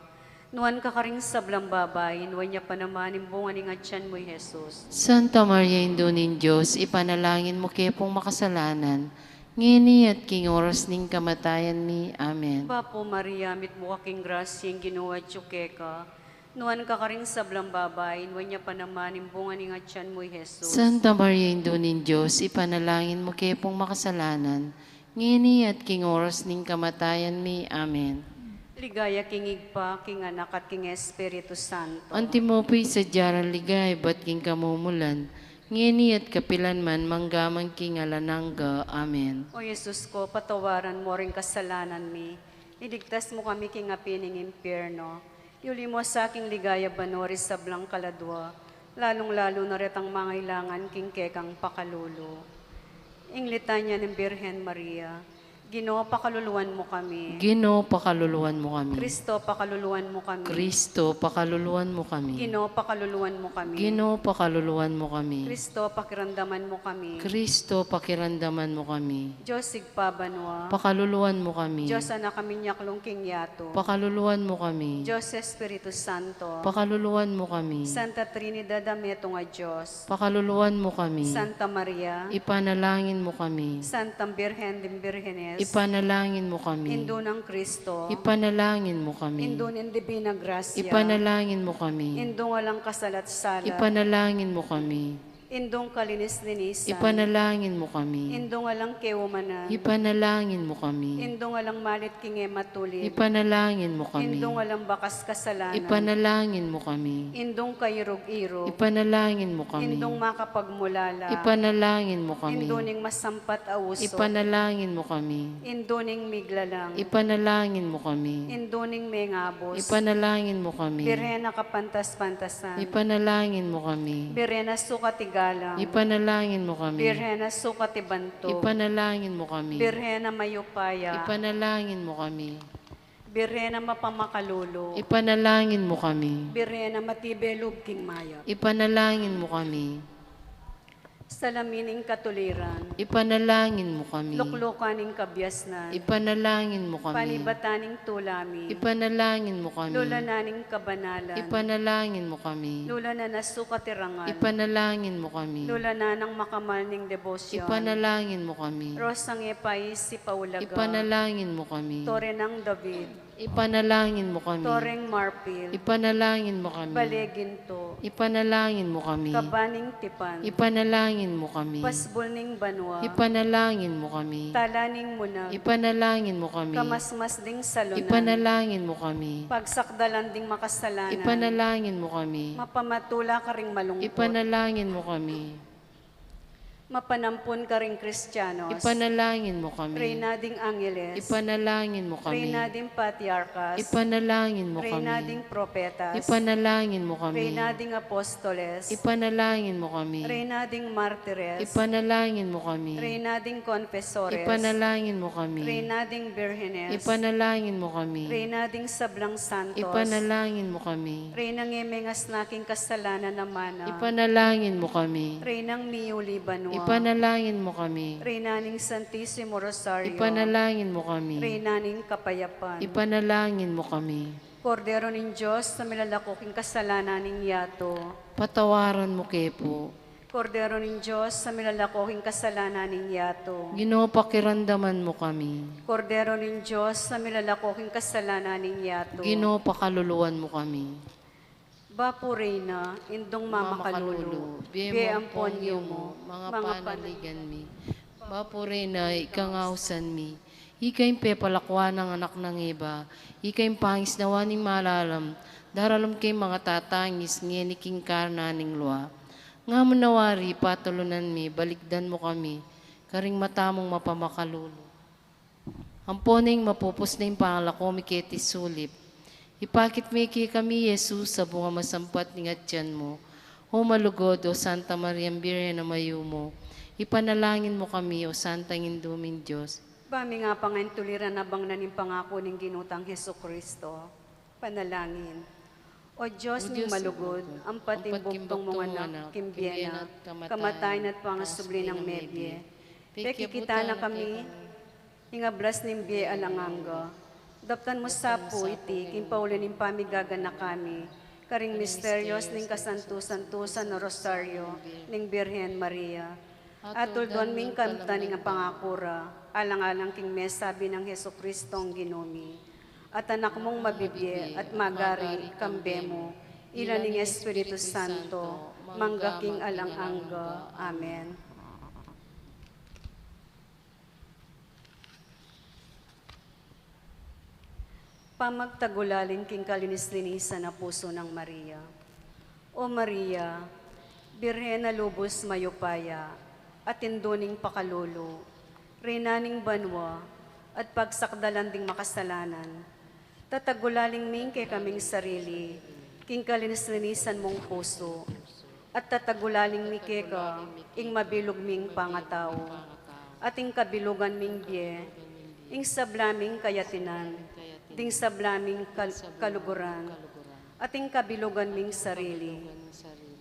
Nuan kakaring sablang babay, nuan niya pa naman imbungan nga tiyan mo, Jesus. Santa Maria, Indunin Diyos, ipanalangin mo kayo pong makasalanan, ngini at king oras ning kamatayan ni. Amen. Bapo Maria, mit mo kaking grasya, ang ginawa ka. Nuan kakaring sablang babay, nuan niya pa naman imbungan nga tiyan mo, Jesus. Santa Maria, Indunin Diyos, ipanalangin mo kayo pong makasalanan, ngini at king oras ning kamatayan ni. Amen. Ligaya kingig pa, king anak at king Espiritu Santo. Antimopoy sa diyaran ligay, ba't king kamumulan, ngini at kapilan man manggamang king alanangga. Amen. O Jesus ko, patawaran mo rin kasalanan mi. Iligtas mo kami king apining impyerno. Yuli mo sa aking ligaya banoris sa blang kaladwa, lalong-lalo na retang mangailangan king kekang pakalulo. Inglitanya ng Birhen Maria, Ginoo, pakaluluwan mo kami. Ginoo, pakaluluwan mo kami. Kristo, pakaluluwan mo kami. Kristo, pakaluluwan mo kami. Ginoo, pakaluluwan mo kami. Ginoo, pakaluluwan mo kami. Kristo, pakiramdaman mo kami. Kristo, pakiramdaman mo kami. Diyos, sigpabanwa. Pakaluluwan mo kami. Diyos, anak kami nyaklong king yato. Pakaluluwan mo kami. Diyos, Espiritu Santo. Pakaluluwan mo kami. Santa Trinidad, ameto nga Diyos. Pakaluluwan mo kami. Santa Maria. Ipanalangin mo kami. Santang Birhen din Birhenes. Ipanalangin mo kami. Indo ng Kristo. Ipanalangin mo kami. Indo ng Divina Gracia. Ipanalangin mo kami. Indong walang kasalat-sala. Ipanalangin mo kami. Indong kalinis-linisan. Ipanalangin mo kami. Indong walang kewumanan. Ipanalangin mo kami. Indong walang malit kinge matulid. Ipanalangin mo kami. Indong walang bakas kasalanan. Ipanalangin mo kami. Indong kairog-irog. Ipanalangin mo kami. Indong makapagmulala. Ipanalangin mo kami. Indoning masampat awuso. Ipanalangin mo kami. Indoning miglalang. Ipanalangin mo kami. Indoning mengabos. Ipanalangin mo kami. Birhena kapantas-pantasan. Ipanalangin mo kami. Birhena sukatigalang. Ipanalangin mo kami. Birhena sukatibanto. Ipanalangin mo kami. Birhena mayupaya. Ipanalangin mo kami. Birhena mapamakalulo. Ipanalangin mo kami. Birhena matibelub king maya. Ipanalangin mo kami. Salamining katuliran. Ipanalangin mo kami. Luklukaning kabyasnan. Ipanalangin mo kami. Panibataning tulami. Ipanalangin mo kami. Lulananing kabanalan. Ipanalangin mo kami. Lula na nasukatirangan. Ipanalangin mo kami. Lula na ng makamalning debosyon. Ipanalangin mo kami. Rosang epais si Paulaga. Ipanalangin mo kami. Tore ng David. Ipanalangin mo kami. Toreng Marpil, Ipanalangin mo kami. Baleginto, Ipanalangin mo kami. Kabaning Tipan, Ipanalangin mo kami. Pasbulning Banwa, Ipanalangin mo kami. Talaning Munag, Ipanalangin mo kami. Kamasmasding Salunan, Ipanalangin mo kami. Pagsakdalan ding makasalanan, Ipanalangin mo kami. mapamatula ka ring malungkot, Ipanalangin mo kami. mapanampun ka ring Kristiyanos, Ipanalangin mo kami. Reyna ding Angeles, Ipanalangin mo kami. Reyna ding Patriarchas, Ipanalangin mo Reyna kami. ding Propetas, Ipanalangin mo kami. Reyna ding Apostoles, Ipanalangin mo kami. Reyna ding Martires, Ipanalangin mo kami. Reyna ding Confesores, Ipanalangin mo kami. Reyna ding Birhenes, Ipanalangin mo kami. Reyna ding Sablang Santos, Ipanalangin mo kami. Reyna ngemengas naking kasalanan naman, Ipanalangin mo kami. Reynang Miuli Banwa, Ipanalangin mo kami. Reyna ning Santissimo Rosario, Ipanalangin mo kami. Reyna ning Kapayapan, Ipanalangin mo kami. Kordero ning Diyos sa milalakoking kasalanan ning yato, Patawaran mo kepo. Kordero ning Diyos sa milalakoking kasalanan ning yato, Ginoo, pakiramdaman mo kami. Kordero ning Diyos sa milalakoking kasalanan ning yato, Ginoo, pakaluluwan mo kami. Bapo Reyna, indong Mama Kalulu, be amponyo mo, mga panaligan mi. Bapure na ikangausan mi. Ikay pepalakwa ng anak ng iba. Ikay pangis nawa ning malalam. Daralam kay mga tatangis ngeniking karna ning luwa. Nga mo nawari patulunan mi, balikdan mo kami. Karing matamong mapamakalulu. Amponing mapupos na yung pangalako mi keti sulip. Ipakit mi kami, Jesus, sa bunga masampat ng atyan mo. O malugod, O Santa Maria Birhen na mayumo. Ipanalangin mo kami, O Santa Induming Diyos. Bami nga pangaintuliran na bang naning pangako ning ginutang Heso Kristo. Panalangin. O Diyos ning malugod, ang patimbugtong mga anak, kimbiyena, kamatayan at pangasubli ng medye. Pekikita na kami, ingablas ning biye alanganga. Daptan mo sa po iti, kimpaulin ning pamigagan na kami, karing misteryos ning kasantusan-tusan na rosaryo, ning Birhen Maria. At tuldon ming kamta ning pangakura, alang-alang king mesabi ng Heso Kristong ginumi. At anak mong mabibye at magari kambe mo, ilan ning Espiritu Santo, manggaking alang-angga. Amen. Pamagtagulaling king kalinis-linisan na puso ng Maria. O Maria, Birhen na lubos mayupaya, at induning pakalulu, rinaning banwa, at pagsakdalan ding makasalanan. Tatagulaling ming kay kaming sarili, king kalinis-linisan mong puso, at tatagulaling mi keka, ing mabilog ming pangataw, at ing kabilugan ming bie, ing sablaming kayatinan, ding sablaming kaluguran, at ing kabilugan ming sarili.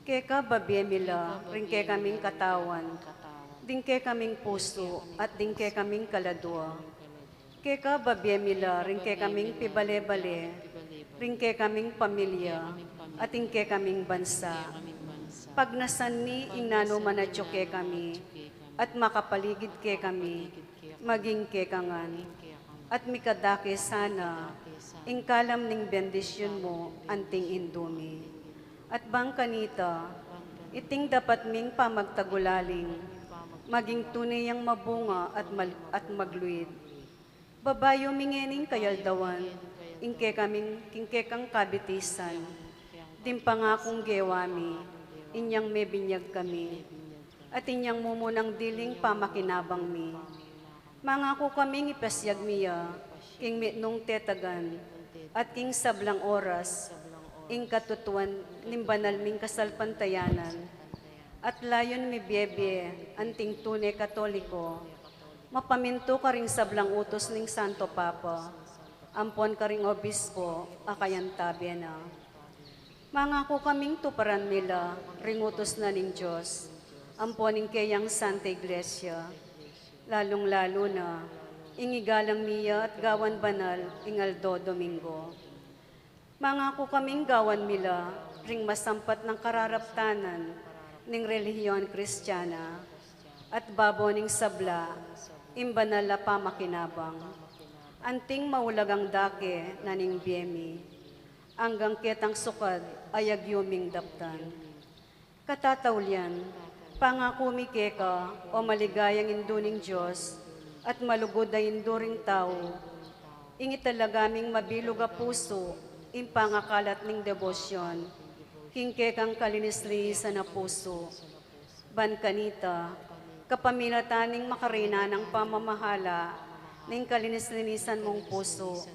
Keka babye mila, ring ke kaming katawan, ding ke kaming puso, at ding ke kaming kaladwa. Keka babye mila, ring ke kaming pibale-bale, ring ke kaming pamilya, at ing ke kaming bansa. Pagnasan ni ing nano manadyo ke kami, at makapaligid ke kami, maging ke kangan. At mikadake sana, ing kalam ning bendisyon mo, anting indumi. At bang kanita, iting dapat ming pamagtagulaling, maging tunay ang mabunga at magluid. Babayo mingening kayaldawan, ingke kang kabitisan, dimpangakong gewami, inyang mebinyag kami, at inyang mumunang diling pamakinabang mi. Mangako kaming ipasyag miya, king mitnong tetagan, at king sablang oras, ing katutuan nimbanal ming kasalpantayanan, at layon mi biyebye, anting tunay katoliko, mapaminto ka ring sablang utos ning Santo Papa, ampon ka ring obispo, akayan tabi na. Mangako kaming tuparan nila, ring utos na ning Diyos, amponing kayang Santa Iglesia, lalong-lalo na, ingigalang niya at gawan banal, ingaldo Domingo. Mangako kaming gawan mila, ring masampat ng kararaptanan, ning relihiyon Kristiyana, at babo ning sabla, imbanal na pamakinabang. Anting maulagang dake naning biyemi, anggang ketang sukad ay agyuming daptan. Katatawlian, pangako mi keka o maligayang induning Diyos at malugod ay induring tao, ingi talagaming mabilog a puso, impangakalat ning debosyon, hingke kang kalinis-linisan na puso. Ban kanita, kapamilataning makarina ng pamamahala, ning kalinis-linisan mong puso,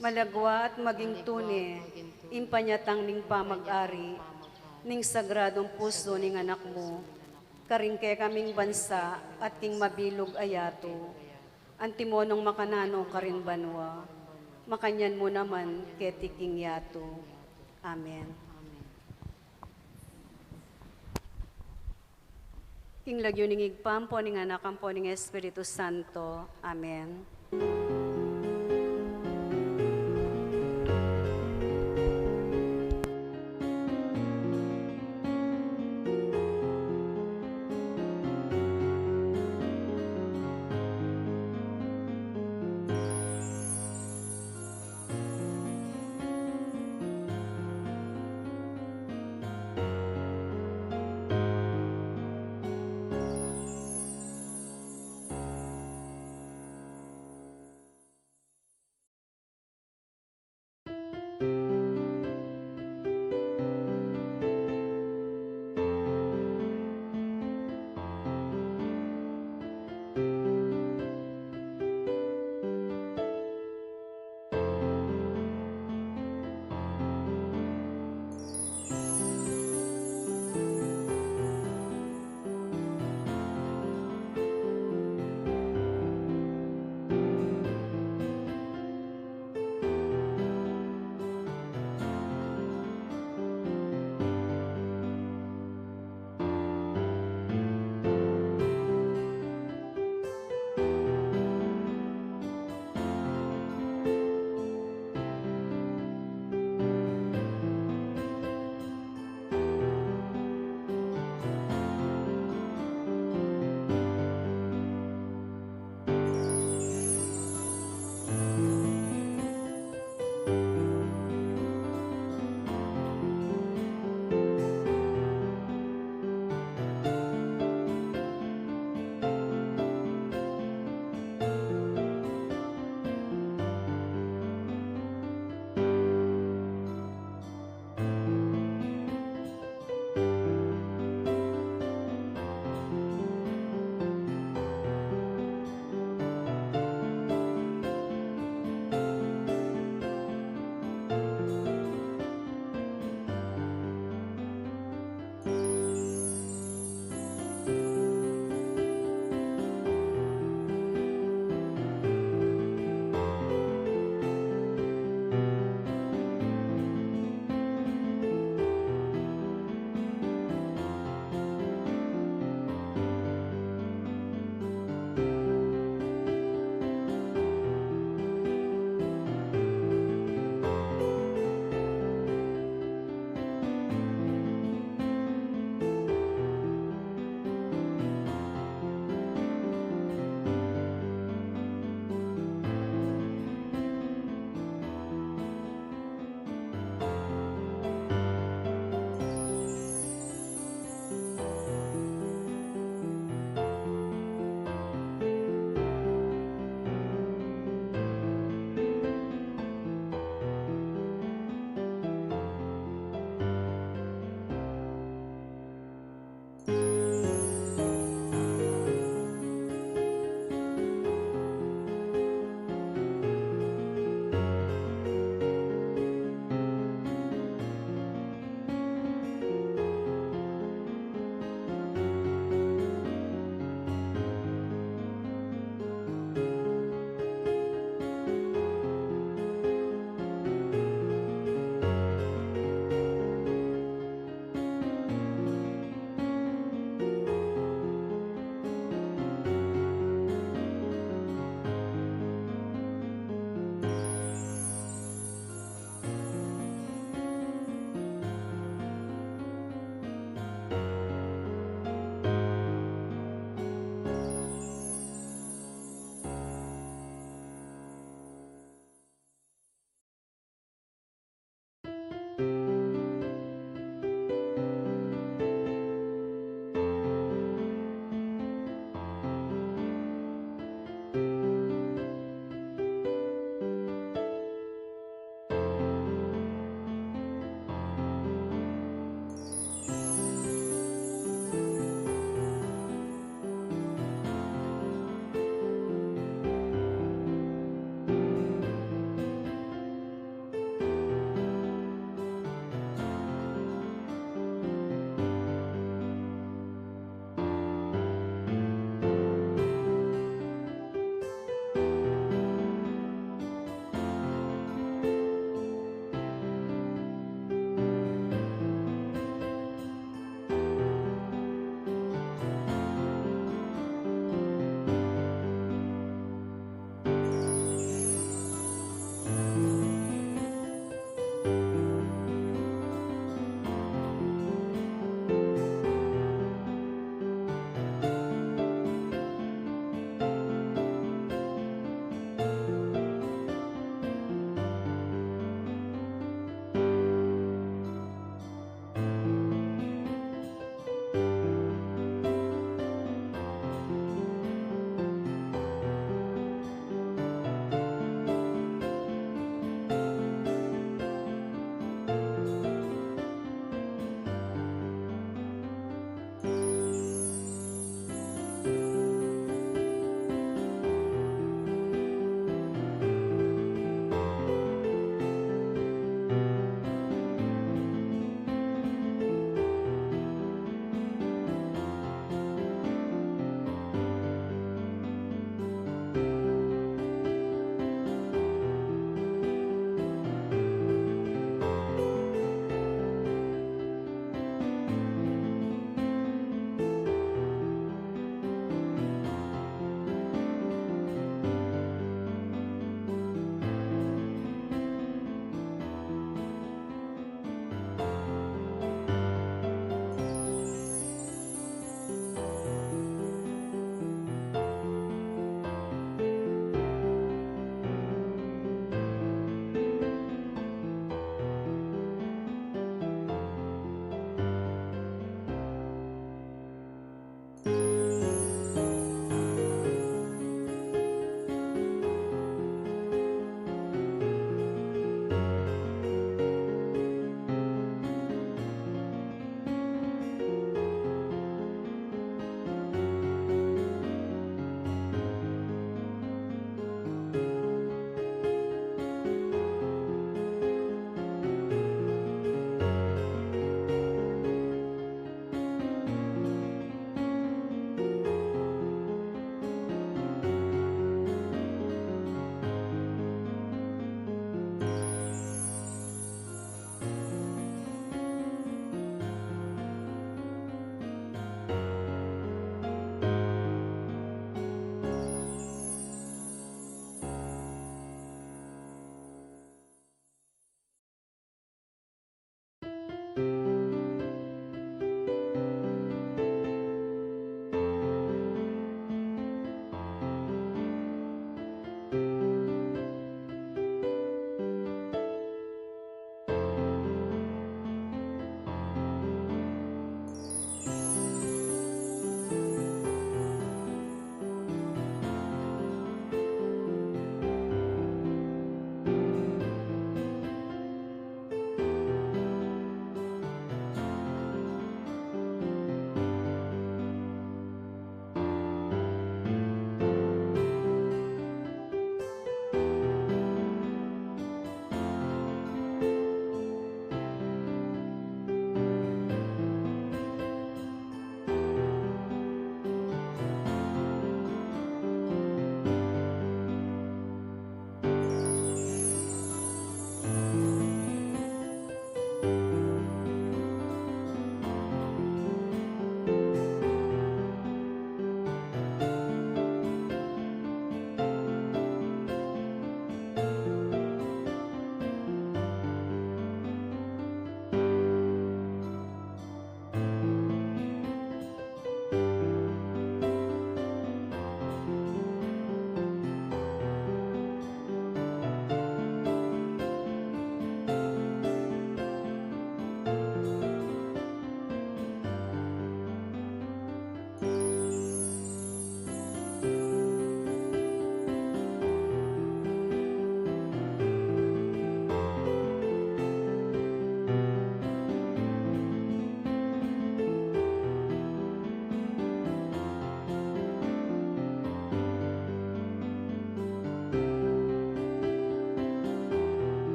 malagwa at maging tune, impanyatang ning pamag-ari, ning sagradong puso ning anak mo, karingke kaming bansa at king mabilog ayato, antimonong makanano karin banwa, makanyan mo naman ketiking yato. Amen. King lagyo ning igpampo ning anak ampo ning Espiritu Santo. Amen.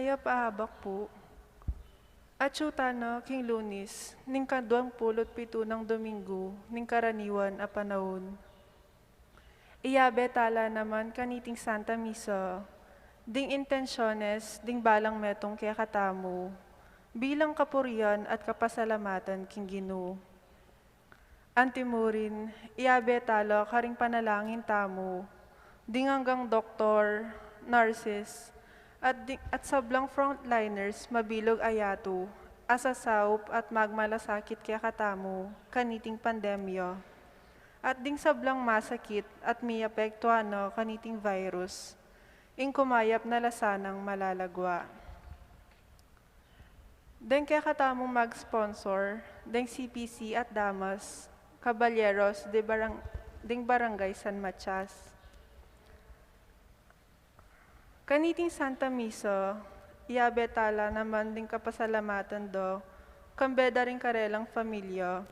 Kaya paabak po. At na king Lunis, ning kaduang pulot pito ng Domingo, ning karaniwan a panahon. Iyabe tala naman kaniting Santa Misa, ding intensyones, ding balang metong kaya katamu, bilang kapurian at kapasalamatan king Ginoo. Antimurin, iyabe tala karing panalangin tamo, ding hanggang doktor, nurses, at sablang frontliners mabilog ayato, asasaup at magmalasakit kaya katamu, kaniting pandemya. At ding sablang masakit at miapektuano kaniting virus, ing kumayap na lasanang malalagwa. Deng kaya katamong mag-sponsor, deng CPC at Damas, Caballeros ding Barangay San Matias. Kaniting Santa Misa, iabetala naman ding kapasalamatan do, kambeda rin karelang familia,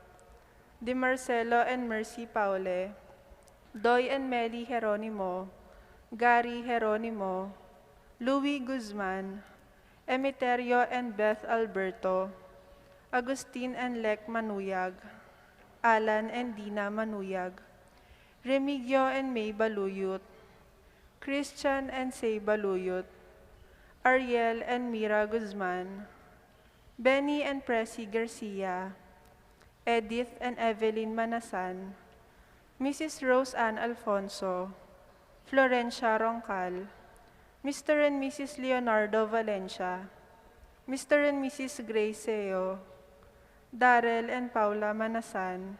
di Marcelo and Mercy Paule, Doy and Meli Jeronimo, Gary Jeronimo, Louis Guzman, Emeterio and Beth Alberto, Agustin and Lek Manuyag, Alan and Dina Manuyag, Remigio and May Baluyot, Christian and Say Baluyot, Ariel and Mira Guzman, Benny and Presi Garcia, Edith and Evelyn Manasan, Mrs. Rose Ann Alfonso, Florencia Roncal, Mr. and Mrs. Leonardo Valencia, Mr. and Mrs. Grace Seo, Darrell and Paula Manasan,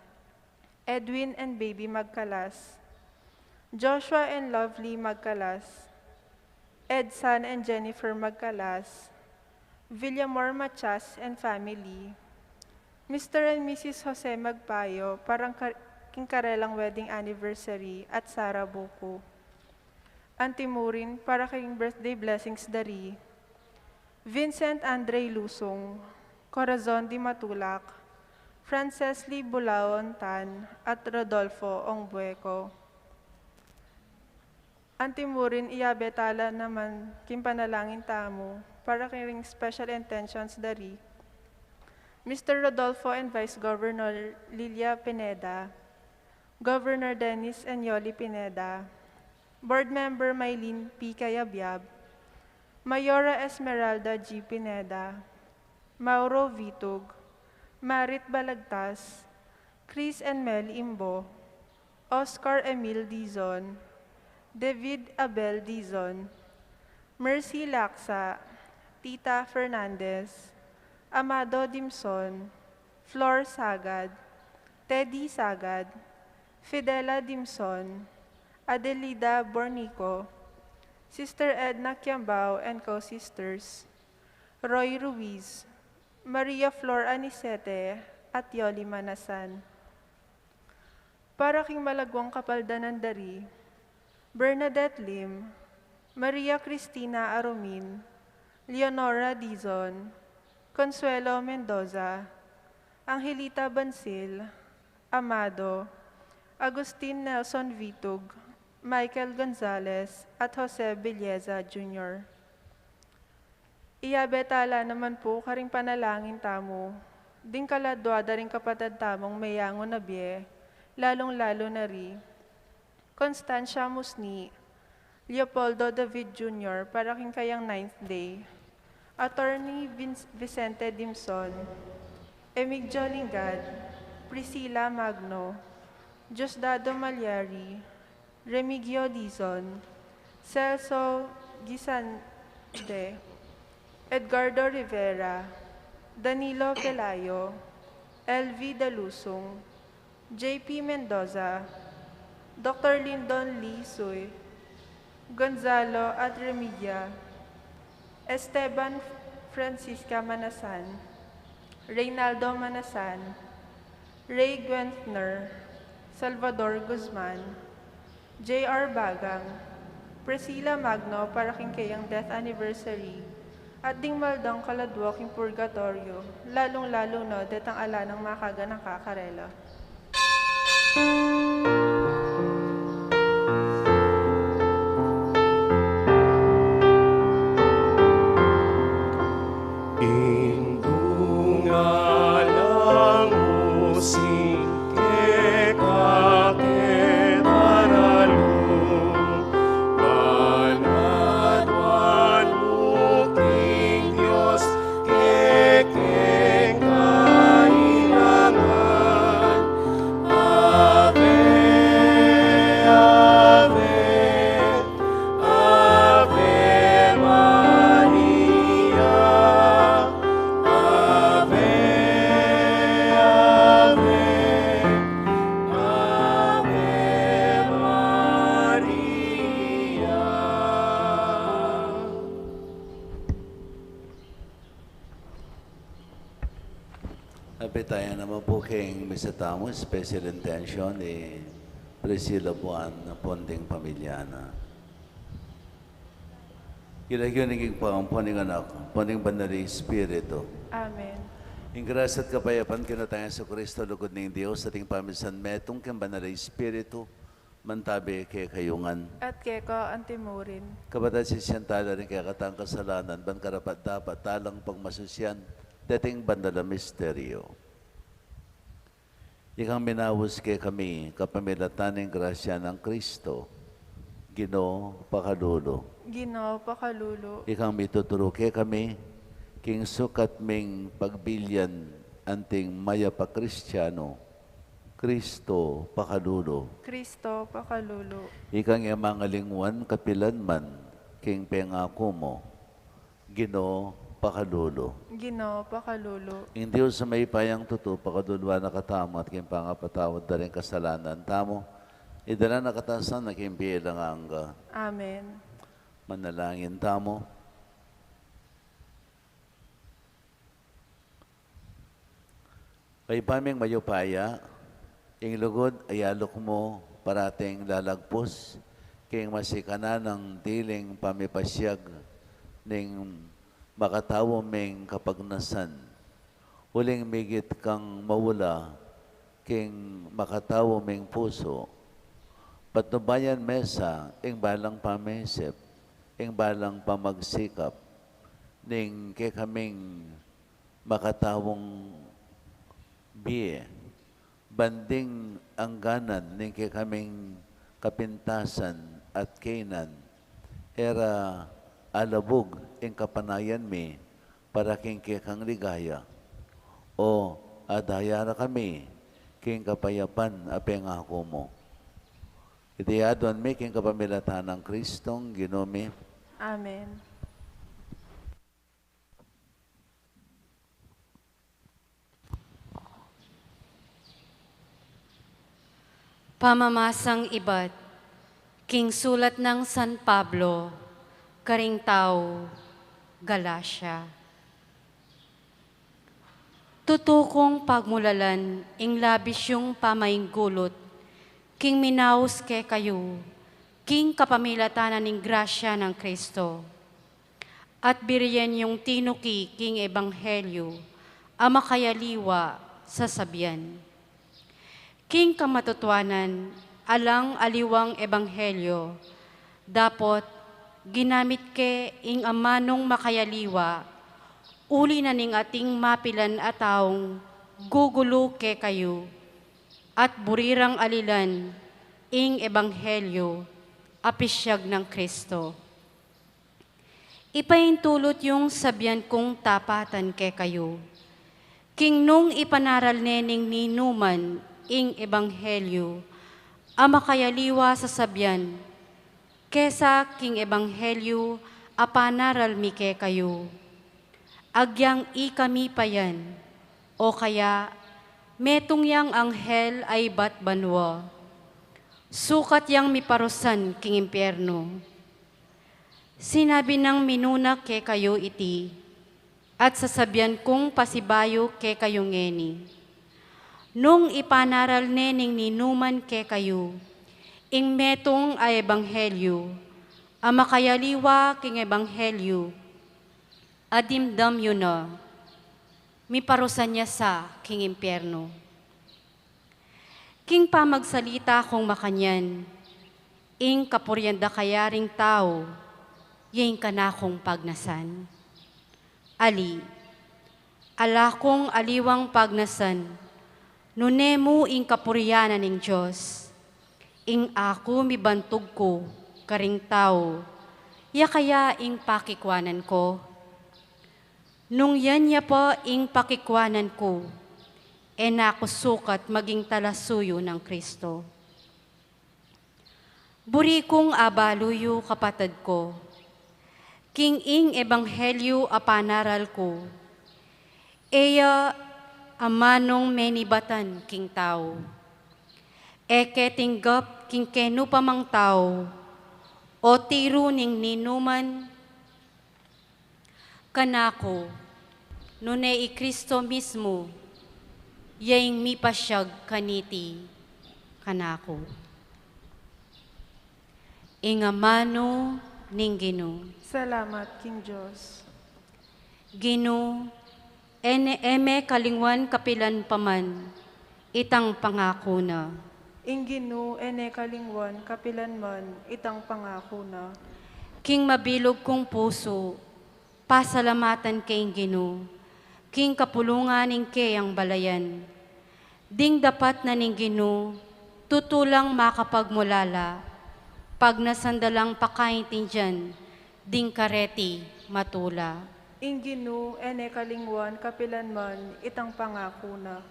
Edwin and Baby Magkalas, Joshua and Lovely Magkalas, Edsan and Jennifer Magkalas, Villamor Machas and family, Mr. and Mrs. Jose Magpayo, parang kingkarelang wedding anniversary at Sara Buko. Antimurin, para kayong birthday blessings dari, Vincent Andre Lusong, Corazon Di Matulak, Frances Lee Bulaon Tan, at Rodolfo Ongbueco. Antimurin, iabetala naman kimpanalangin tamo, para kayong special intentions dari, Mr. Rodolfo and Vice Governor Lilia Pineda, Governor Dennis and Yoli Pineda, Board Member Maylene P. Cayabyab, Mayora Esmeralda G. Pineda, Mauro Vitug, Marit Balagtas, Chris and Mel Imbo, Oscar Emil Dizon, David Abel Dizon, Mercy Laksa, Tita Fernandez, Amado Dimson, Flor Sagad, Teddy Sagad, Fidela Dimson, Adelida Bornico, Sister Edna Kiambao and co-sisters, Roy Ruiz, Maria Flor Anisete, at Yoli Manasan. Para king malagwang kapaldanan dari, Bernadette Lim, Maria Cristina Arumin, Leonora Dizon, Consuelo Mendoza, Angelita Bansil, Amado, Agustin Nelson Vitug, Michael Gonzalez, at Jose Belleza Jr. Iabetala naman po karing panalangin tamo, ding kaladwada ring kapatid tamong mayango na biye, lalong-lalo na ri, Constancia Musni, Leopoldo David Jr. para king kayang 9th day, Attorney Vicente Dimson, Emigdio Lingad, Priscilla Magno, Diosdado Malyari, Remigio Dizon, Celso Gisande, Edgardo Rivera, Danilo Pelayo, LV Dalusong, JP Mendoza, Dr. Lyndon Lee Suy, Gonzalo at Remidia, Esteban Francisca Manasan, Reynaldo Manasan, Ray Gwentner, Salvador Guzman, J.R. Bagang, Priscilla Magno para king kayang death anniversary, at ding maldang kaladwa king purgatorio, lalong-lalo no detang ala ng makaga ng kakarela. Napitayan naman po kayong misatamo, special intention ni Priscilla Buwan na Ponding Pamilyana. Kinaginig po ang Ponding anak, Ponding Banali Espiritu. Amen. Ang grasya at kapayapan kinatayan sa Kristo, lugod ng Diyos, ating pamisan metong kang Banali Espiritu, mantabi kay kayungan. At keko antimurin. Kabatad si Siyantala rin kaya katang kasalanan, ban karapat dapat talang pagmasusyan, dating bandala misteryo. Ikang minawos kay kami, kapamilatan ng grasya ng Kristo, Ginoo pakalulo. Ginoo pakalulo. Ikang mituturo kay kami, king sukat ming pagbilyan, anting maya pa Kristiyano, Kristo pakalulo. Kristo pakalulo. Ikang yamangalingwan kapilanman, king pengako mo, Ginoo pakalulo. Ginoo pakalulo. Ang Diyos sa may payang tuto, pakadulwa na katamo at king pangapatawad na rin kasalanan tamo, idala na katasan na king bilang angga. Amen. Manalangin tamo. Kay paming mayupaya, ing lugod ay alok mo parating lalagpos, king masikana ng diling pamipasyag ning makatawo ming kapagnasan. Uling migit kang mawala, king makatawo ming puso. Patnubayan mesa, ing balang pamesip, ing balang pamagsikap, ning kay kaming makatawong biye. Banding angganan, ning kay kaming kapintasan at kainan, era alabog ing kapanayan mi para king kang ligaya. O adaya na kami king kapayapan apeng ako mo. Itiyadon mi king kapamilatan ng Kristong Ginoo. Amen. Pamamasang ibat, king sulat ng San Pablo, Karingtao, Galacia. Tutukong pagmulalan, ing labis yung pamainggulot, king minaus ke kayo, king kapamilatanan ng grasya ng Kristo. At biriyan yung tinuki, king ebanghelyo, ama kayaliwa sa sabyan. King kamatutuanan, alang aliwang ebanghelyo, dapot ginamit ke ing amanong makayaliwa, uli na ning ating mapilan ataong gugulo ke kayo, at burirang alilan ing ebanghelyo, apisyag ng Kristo. Ipaintulot yung sabyan kong tapatan ke kayo, king nung ipanaral nening ninuman ing ebanghelyo, ama kayaliwa sa sabyan, kesa king ebanghelyo, apanaral mi ke kayo. Agyang ikami payan, o kaya metong yang anghel ay bat banwa. Sukat yang miparusan king impyerno. Sinabi ng minunak ke kayo iti, at sasabyan kong pasibayo ke kayo ngeni. Nung ipanaral nening ninuman ke kayo, ing metong ay ebanghelyo, ama kayaliwa king ebanghelyo, adimdam yun na, miparusan niya sa king impyerno. King pamagsalita kong makanyan, ing kapuryanda kayaring tao, yung kanakong pagnasan. Ali, ala kong aliwang pagnasan, nunemu ing kapuryanan ng Diyos, ing ako mibantog ko, karing tao, ya kaya ing pakikwanan ko. Nung yan ya po ing pakikwanan ko, nako sukat maging talasuyo ng Kristo. Buri kong abaluyo kapatid ko, king ing ebanghelyo apanaral ko, eya amanong menibatan king tao. Eke tinggap king kenu pamang tao, o tiro ning ninuman, kanako, nune i Kristo mismo, yaing mipasyag kaniti kanako. Ingamano ning Ginoo. Salamat, King Diyos. Ginoo, eme kalingwan kapilan paman, itang pangako na. Inginu ene kalingwan kapilan man itang pangako na. King mabilog kong puso, pasalamatan kay Ginoo. King kapulungan ning kayang balayan. Ding dapat na ning Ginoo, tutulang makapagmulala. Pag nasandalang pakaintindihan, ding kareti matula. Inginu ene kalingwan kapilan man itang pangako na.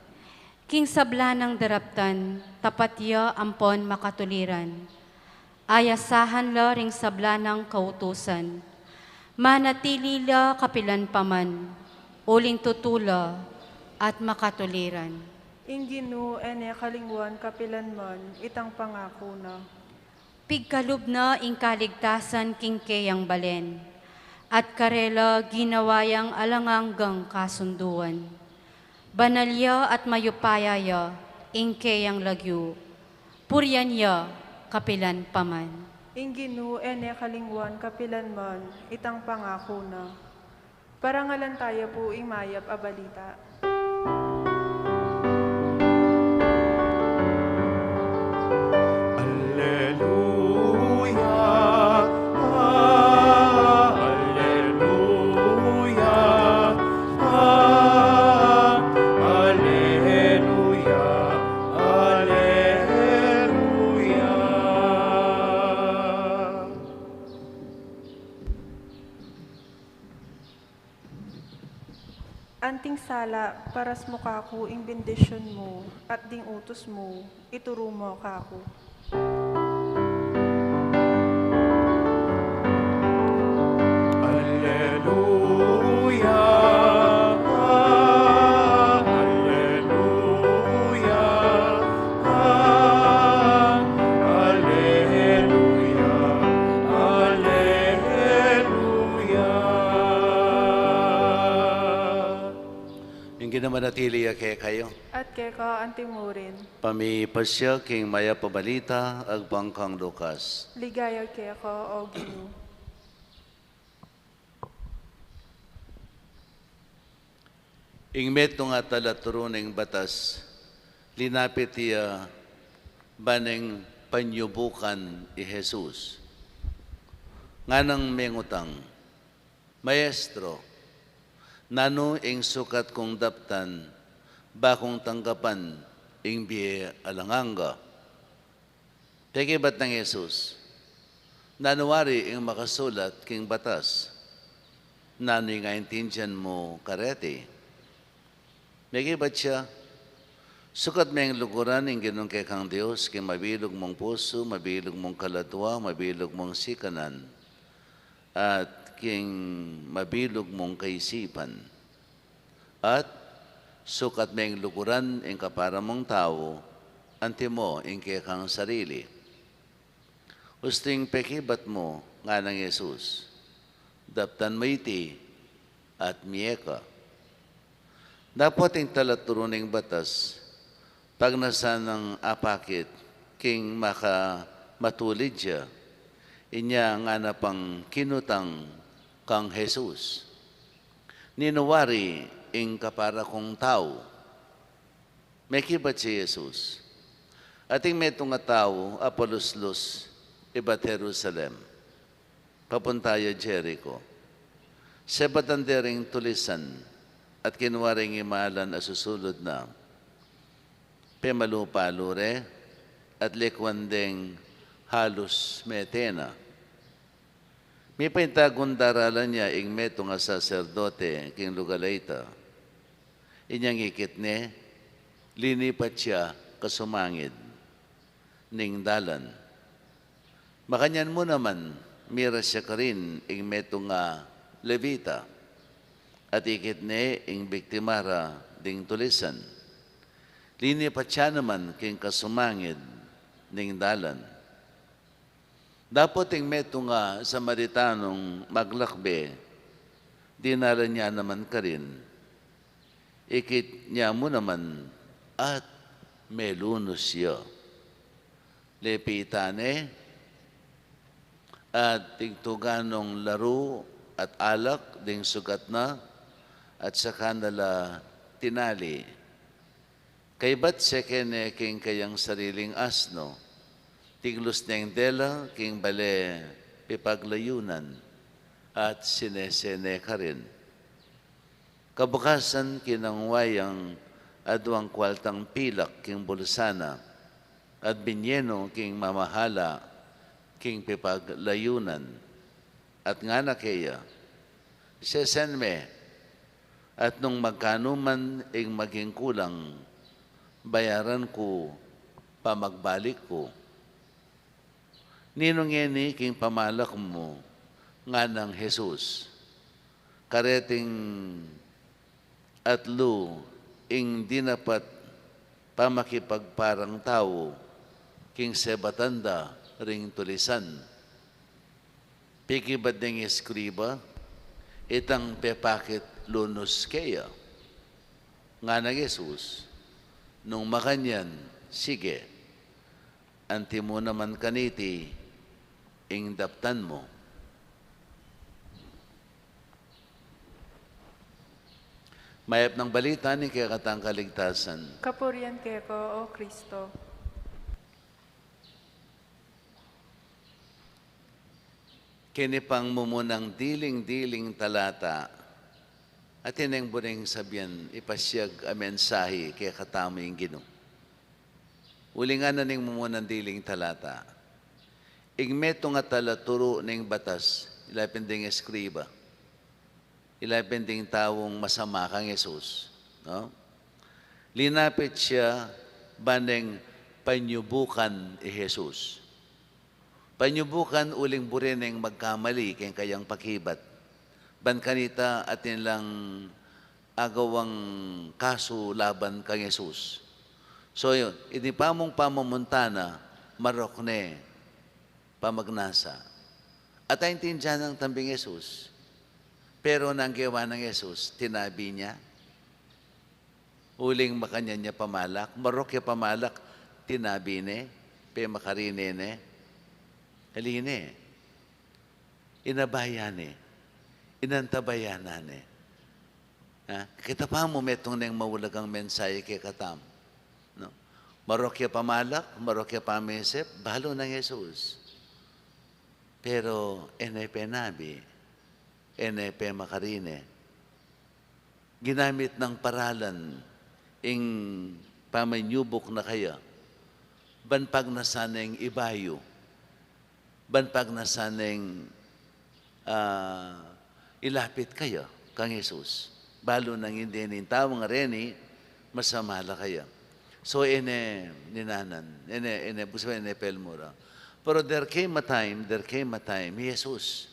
King sabla ng daraptan, tapat ya ampon makatuliran. Ayasahan la ring sabla ng kautusan. Manatili la kapilan paman, uling tutula at makatuliran. Inginu ene kalingwan kapilan man itang pangako na. Pigkalub na ing kaligtasan king kayang balen, at karela ginawayang alanganggang kasunduan. Banalya at mayupayaya ing kayang lagyo, puryanya kapilan paman. Inginu ene kalingwan kapilan man itang pangako na. Parangalan tayo po ing mayap a balita. Anting sala, paras mo kako ing bendisyon mo, at ding utos mo, ituro mo kako. Ginamanatili kay kayo. At keka anting mo rin, Pamipasya king maya pabalita agbangkang Lukas. ligaya keka o Ginoo. Ingmet nga talaturo ng batas, linapit iya baneng panyubukan i Jesus. Nga nang mengutang, Maestro, nano ing sukat kong daptan, bakong tanggapan ing biye alanganga. Teke ba't ng Jesus? Nanuwari ing makasulat king batas, nano nga intindihan mo karete. Teke ba't siya? Sukat may lukuran ing ginong kay kang Diyos, king mabilog mong puso, mabilog mong kalatwa, mabilog mong sikanan, at king mabilog mong kaisipan. At sukat may lukuran ing kapara mong tao, anti mo ing kay kang sarili. Usting pekibat mo nga ng Jesus, daptan mo iti at miyeka. Dapat ing talaturo ng batas, pag nasa ng apakit, king maka matulid siya, inya nga na pang kinutang kang Jesus. Ninuwari ing kapara kong tao, may kibat si Jesus. Ating meto nga tao, apaluslos, ibat Jerusalem, papuntaya Jericho. Sebatandering tulisan, at kinuwaring imalan asusulod na, pemalupalure, at likwandeng halos metena. May paintagong daralan niya ing meto nga saserdote king Lugalayta. Inyang ikit ne, linipat siya kasumangid ning dalan. Makanyan mo naman, mira siya ka rin ing meto nga Levita. At ikit ne ing biktimara ding tulisan. Linipat siya naman king kasumangid ning dalan. Dapat ing meto nga Samaritanong maglakbe, dinala niya naman ka rin. Ikit niya mo naman at melunosyo. Lepitane at tigtuganong laro at alak ding sugat na at sa kanala tinali. Kay ba't sekene king kayang sariling asno, tiglos neng dela king bale pipaglayunan at sinesene ka rin. Kabukasan kinangwayang adwang kwaltang pilak king bulsana at binyeno king mamahala king pipaglayunan at nga na kaya sesenme at nung magkano man ing maging kulang bayaran ko pamagbalik ko. Ninong yeni king pamalak mo nga ng Jesus kareting atlo ing dinapat pamakipagparang tao king sebatanda ring tulisan. Piki ba ding eskriba itang pepakit lunos kaya nga na Jesus nung makanyan sige anti mo naman kaniti ing daptan mo. Mayap ng balita ni kaya katang kaligtasan. Kapurian keko, O Kristo. Kinipang mumunang diling-diling talata at ineng buring sabihan ipasyag a mensahe kaya katamo yung Ginoo. Uli nga na ning mumunang diling talata. Igmeto nga tala turo ning batas ilapin ding eskriba. Ilapin ding tawong masama kang Jesus. No? Linapit siya baneng panyubukan Jesus. Panyubukan uling burineng magkamali kayang kayang pakibat. Ban kanita atin lang agawang kaso laban kang Jesus. So yun, hindi pa mong pamumuntana, marokne, pamagnasa. At ay tindihan ng tambing Jesus. Pero nang gawa ng Jesus, tinabi niya, uling makanya niya pamalak, marokya pamalak, tinabi ne, pe makarine ne, haline, inabayane, inantabayanane. Kita pa mo metong nang mawulagang mensahe kay katam. No? Marokya pamalak, marokya pamesep, balo ng Jesus. Pero enepe nabi, enepe makarine, ginamit ng paralan ing pamanyubok na kaya, banpag nasaneng ibayo, banpag nasaneng ilapit kayo kang Jesus. Balo nang hindi nintawang reni, masamala kaya. So ene ninanan, ene buswa ene pelmura. Pero there came a time, Jesus,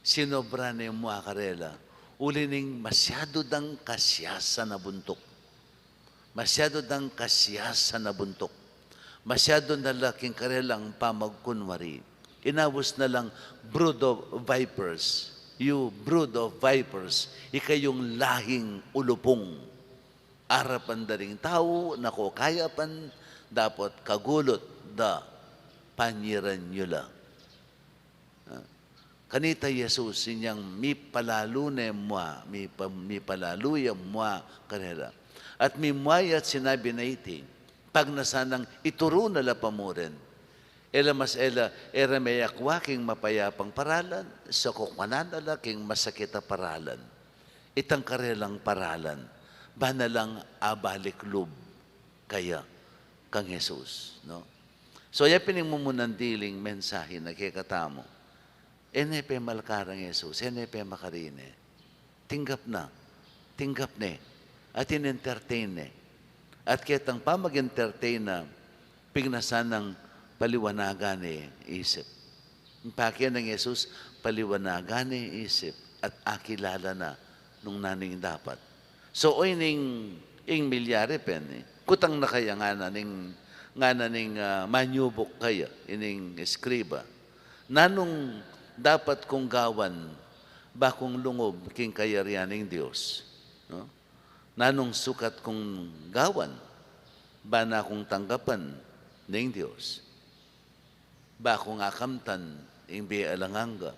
sinobra na yung mga karela. Uli ning masyado dang kasyasa na buntok. Masyado dang kasyasa na buntok. Masyado na laking karelang pamagkunwari. Inawos na lang brood of vipers. You brood of vipers, ikayong lahing ulupong. Arapan daring tao, nako kayapan, dapat kagulot da panyiran nyo lang. Kanita Jesus, inyang mi palalune mua, mi palaluya mua kanila. At mi muayat sinabi na iti, pag nasanang ituro nala pamuren, ela mas era may akwaking mapayapang paralan, sa kukmanan nala king masakita paralan. Itang karelang paralan, banalang abalik lub kaya kang Jesus. No? So, yapining mumunan diling mensahe na kikatamo. Enepe malkarang Jesus, enepe makarine. Tinggap na, at in-entertain ne. At kitang pa mag-entertain na, pignasan ng paliwanagan ni isip. Pakyan ng Jesus, paliwanagan ni isip at akilala na nung naning dapat. So, oy ning milyari pen, kutang na kaya nga na ning manyubok kaya, ining eskriba. Nanong dapat kong gawan, bakong lungob king kayarianing Diyos. No? Nanong sukat kong gawan, ba na akong tanggapan ng Diyos? Ba akong akamtan ing alanganga?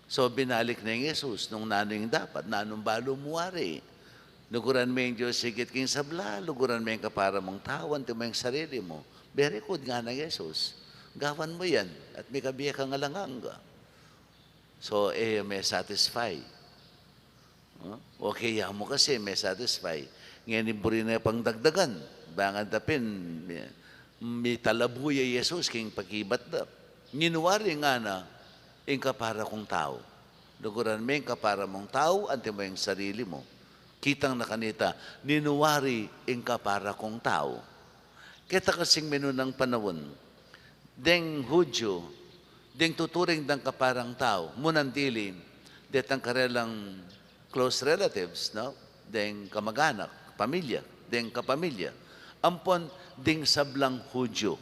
So binalik na yung Jesus nung naning dapat, nanong balo muwari. Luguran mo yung Diyos sigit king sabla, luguran mo yung kapara mong tawan, mo yung sarili mo. Very good nga ng Jesus. Gawan mo yan at may kabiya kang alanganga. So, may satisfy. Okay, mo kasi may satisfy. Ngayon, iburi na pang dagdagan. Bangan dapin, may talabuya Jesus king pakibat da. Ninuwari nga na, yung kapara kong tao. Luguran mo yung kapara mong tao, ante mo yung sarili mo. Kitang na kanita, ninuwari yung kapara kong tao. Kita kasing menu ng panahon, deng Hudyo, deng tuturing dang kaparang tao, munandili, detang karelang close relatives, no? Deng kamag-anak, pamilya, deng kapamilya. Ampon, ding sablang Hudyo.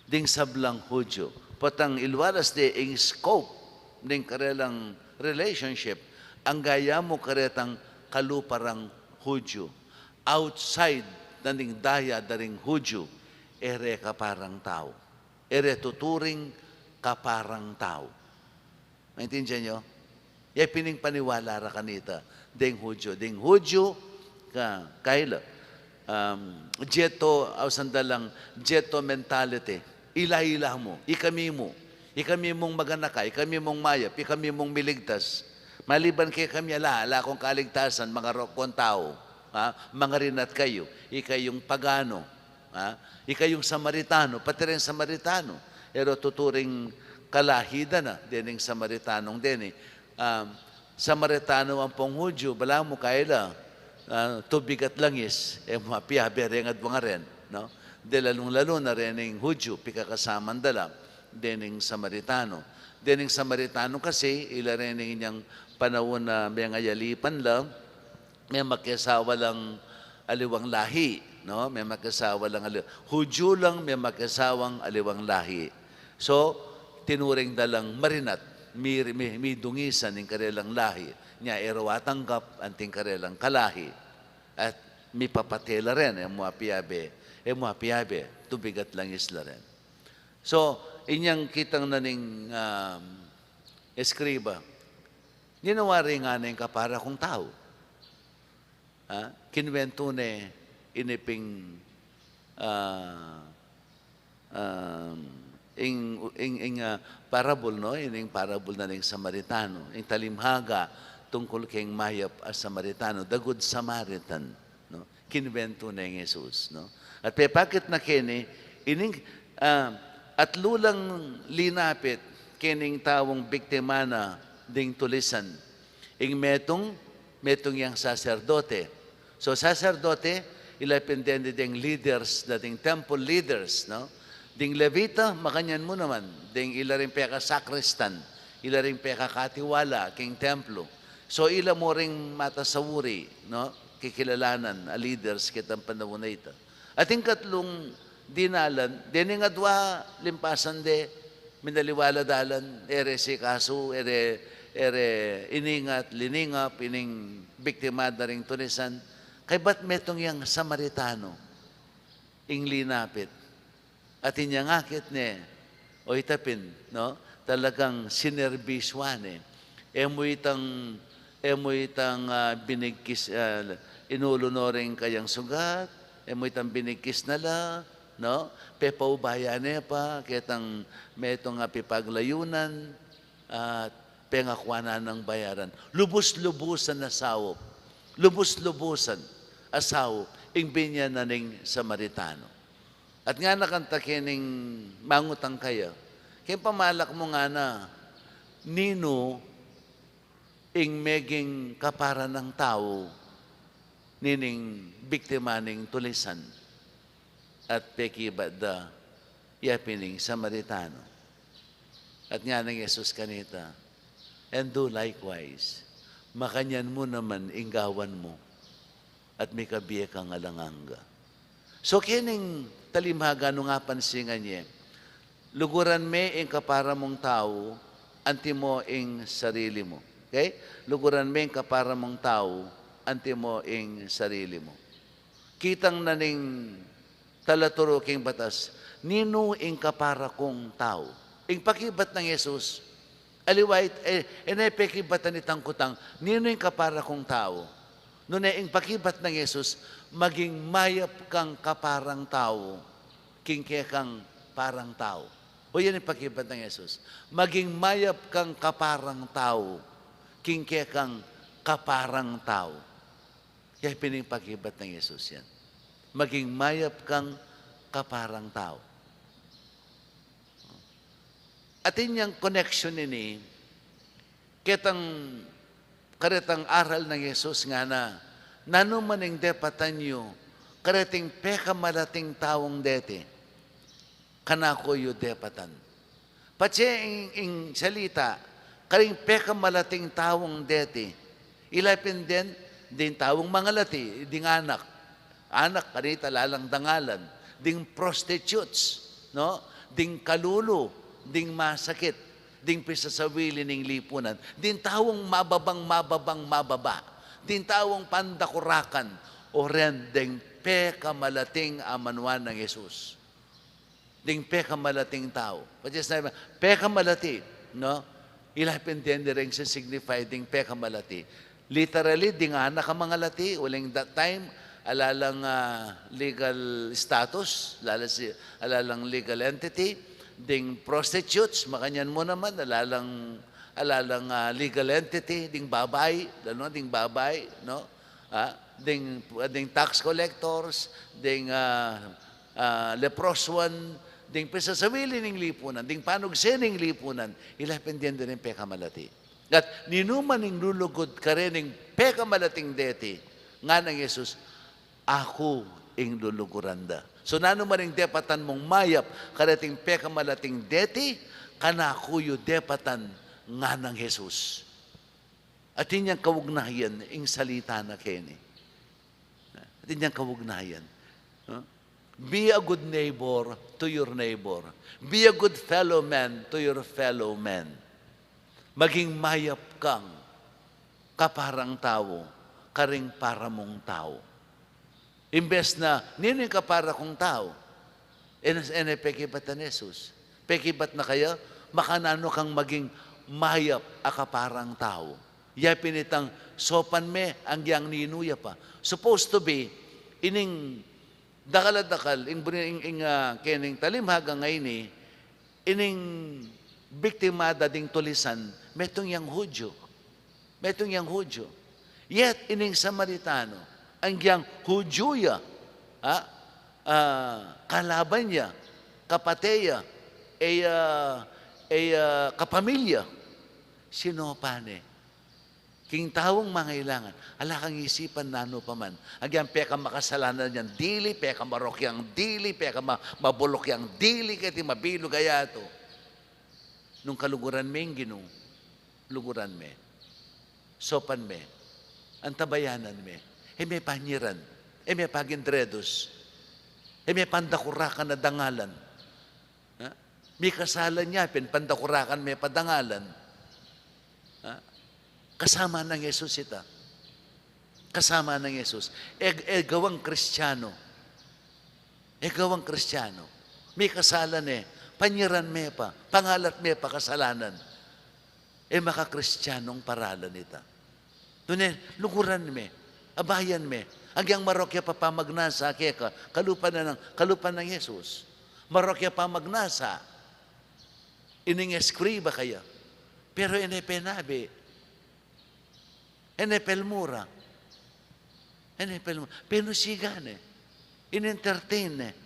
Ding sablang Hudyo. Patang ilwalas de ing scope ding karelang relationship, ang gaya mo karetang kaluparang Hudyo. Outside naning daya daring Hudyo, ere kaparang tao. Ere tuturing kaparang tao. Maintindihan nyo? Yay pining paniwala ra kanita. Ding Hudyo. Ding Hudyo, kaila. Jeto, sandalang, jeto mentality. Ila-ila mo. Ikami mo. Ikami mong maganaka. Ikami mong mayap. Ikami mong miligtas. Maliban kay kami ala kong kaligtasan, mga rokon tao. Mga rinat kayo. Ikayong pagano. Ikayong Samaritano. Pati rin Samaritano. Pero tuturing kalahida na. Dining Samaritanong din. Samaritano ang pong Hudyo. Bala mo kaila. Tubig at langis. Mga piyabereng at mga rin. No? De lalong-lalo na rin yung Hudyo. Pikakasaman dala. Dining Samaritano. Dining Samaritano kasi ila rin yung inyang panahon na may ngayalipan lang. May makisawa lang aliwang lahi. No? May makisawa lang Hudyo lang may makisawang aliwang lahi. So, tinuring dalang marinat. May dungisan ng karelang lahi. Nya erawatanggap anting karelang kalahi. At may papatela rin. Mga piyabe. Tubigat lang isla rin. So, inyang kitang naning eskriba. Ninawari nga na yung kapara kong tao. Kinwento na iniping parable, no? Ining parable na ng Samaritano. Yung talimhaga tungkol kay mayap as Samaritano. The Good Samaritan. No? Kinwento na yung Jesus. No? At pepakit na kini, ining, at lulang linapit kining tawong biktima na ding tulisan. Ing metong yang saserdote. So saserdote, ilapintende ding leaders, dating temple leaders, no? Ding Levita, makanyan mo naman. Ding ila rin peka sakristan, ila rin peka katiwala, king templo. So ila mo ring matasawuri, no? Kikilalanan, a leaders kitang panahon na ito. At yung katlong dinalan, dining adwa limpasan de, minaliwala dalan, ere si kaso, ere iningat, liningap, ining biktima na ring tunisan. Kay ba't metong yang Samaritano, ing linapit, at inyang akit ne, o itapin, no? Talagang sinerbiswane. Emo itang binigkis, inulunoring kayang sugat, emo itang binigkis nala, no? Pepaubayane pa, kitang metong pipaglayunan, at pengakwanan ng bayaran. Lubos-lubusan na sawop. Lubos-lubusan asawop, ing binya na ning Samaritano. At nga nakanta kining mangutang kaya, kaya pamalak mo nga na, nino ing meging kapara ng tao, nining biktima ning tulisan, at pekibada, yapining Samaritano. At nga ng Jesus kanita, and do likewise, makanyan mo naman inggawan mo, at may kabiya kang alanganga. So kining talimhaga no nga pansingan niya, luguran me ing kapara mong tao, anti mo ing sarili mo. Okay? Luguran me ing kapara mong tao, anti mo ing sarili mo. kitang naning talaturo king batas, nino ing kapara kong tao. Ing pakibat ng Yesus, aliwait, pekibatan itang kutang, nino ing kapara kong tao. Noon ing pakibat ng Yesus, maging mayap kang kaparang tao, kingke kang parang tao. O yan ang pakibat ng Yesus. Maging mayap kang kaparang tao, kingke kang kaparang tao. Kaya pinipaghibat ng Yesus yan. Maging mayap kang kaparang tao. At inyang connection ini, karetang aral ng Yesus nga na, nanumaning depatan nyo, kareting peka malating taong dete, kanako yu depatan. Patse ing salita, karing peka malating taong dete, ilapin din tawong mangalati, ding anak. Anak, kanita lalang dangalan. Ding prostitutes, no? Ding kalulo, ding masakit, ding pisasawili ning lipunan. Din tawong mababa. Din tawong pandakurakan, o ren ding pekamalating amanuan ng Yesus. Ding pekamalating tao. Pekamalati, no? Ilapin din rin sa signify ding pekamalati. Literally, ding anak ang mga lati, uling that time, alalang legal status, alalang legal entity, ding prostitutes, makanyan mo naman, alalang legal entity, ding babay, no? Ding tax collectors, ding leproswan, ding pisasawili ng lipunan, ding panugsening lipunan, ilapin din rin pekamalati. At ninuman ning lulugod ka rin ng pekamalating deti, nga ng Yesus, ako ing luluguranda. So nanuman ning depatan mong mayap, karating pekamalating deti, kanakuyo depatan nga ng Yesus. At inyang kawugnayan, ing salita na keni. At inyang kawugnayan. Be a good neighbor to your neighbor. Be a good fellow man to your fellow man. Maging mayap kang kaparang tao, karing para mong tao. Imbes na, nino yung kapara kong tao? Pekibat na Jesus. Pekibat na kaya, makanano kang maging mayap a kaparang tao. Yapin itang sopan me, ang yang ninuya pa. Supposed to be, ining dakal-dakal, kening talimhaga ngayon ining biktimada ding tulisan, metong yang Hudyo. Yet, ining Samaritano, ang yang Hudyoya, kalaban niya, kapateya, kapamilya, sinopane. King tawong mangailangan, ala kang isipan nano pa man. Agyan, peka makasalanan yan dili, peka marok yang dili, peka mabulok yang dili, kaya mabilo gayato. Nung kaluguran me yung luguran me, sopan me, antabayanan me, may panyiran, may pagindredos, may pandakurakan na dangalan. May kasalan niya, pandakurakan may padangalan. Kasama ng Yesus ita. Kasama ng Yesus. Gawang Kristiyano. May kasalan panyiran me pa, pangalat me pa kasalanan. Maka-Kristiyanong paralan ita. Doon luguran me, abayan me, agyang marokya pa pamagnasa, kaya kalupan ng Yesus. Marokya pa magnasa, ining eskriba kaya. Pero penabi, pelmura, penusigane, in-entertain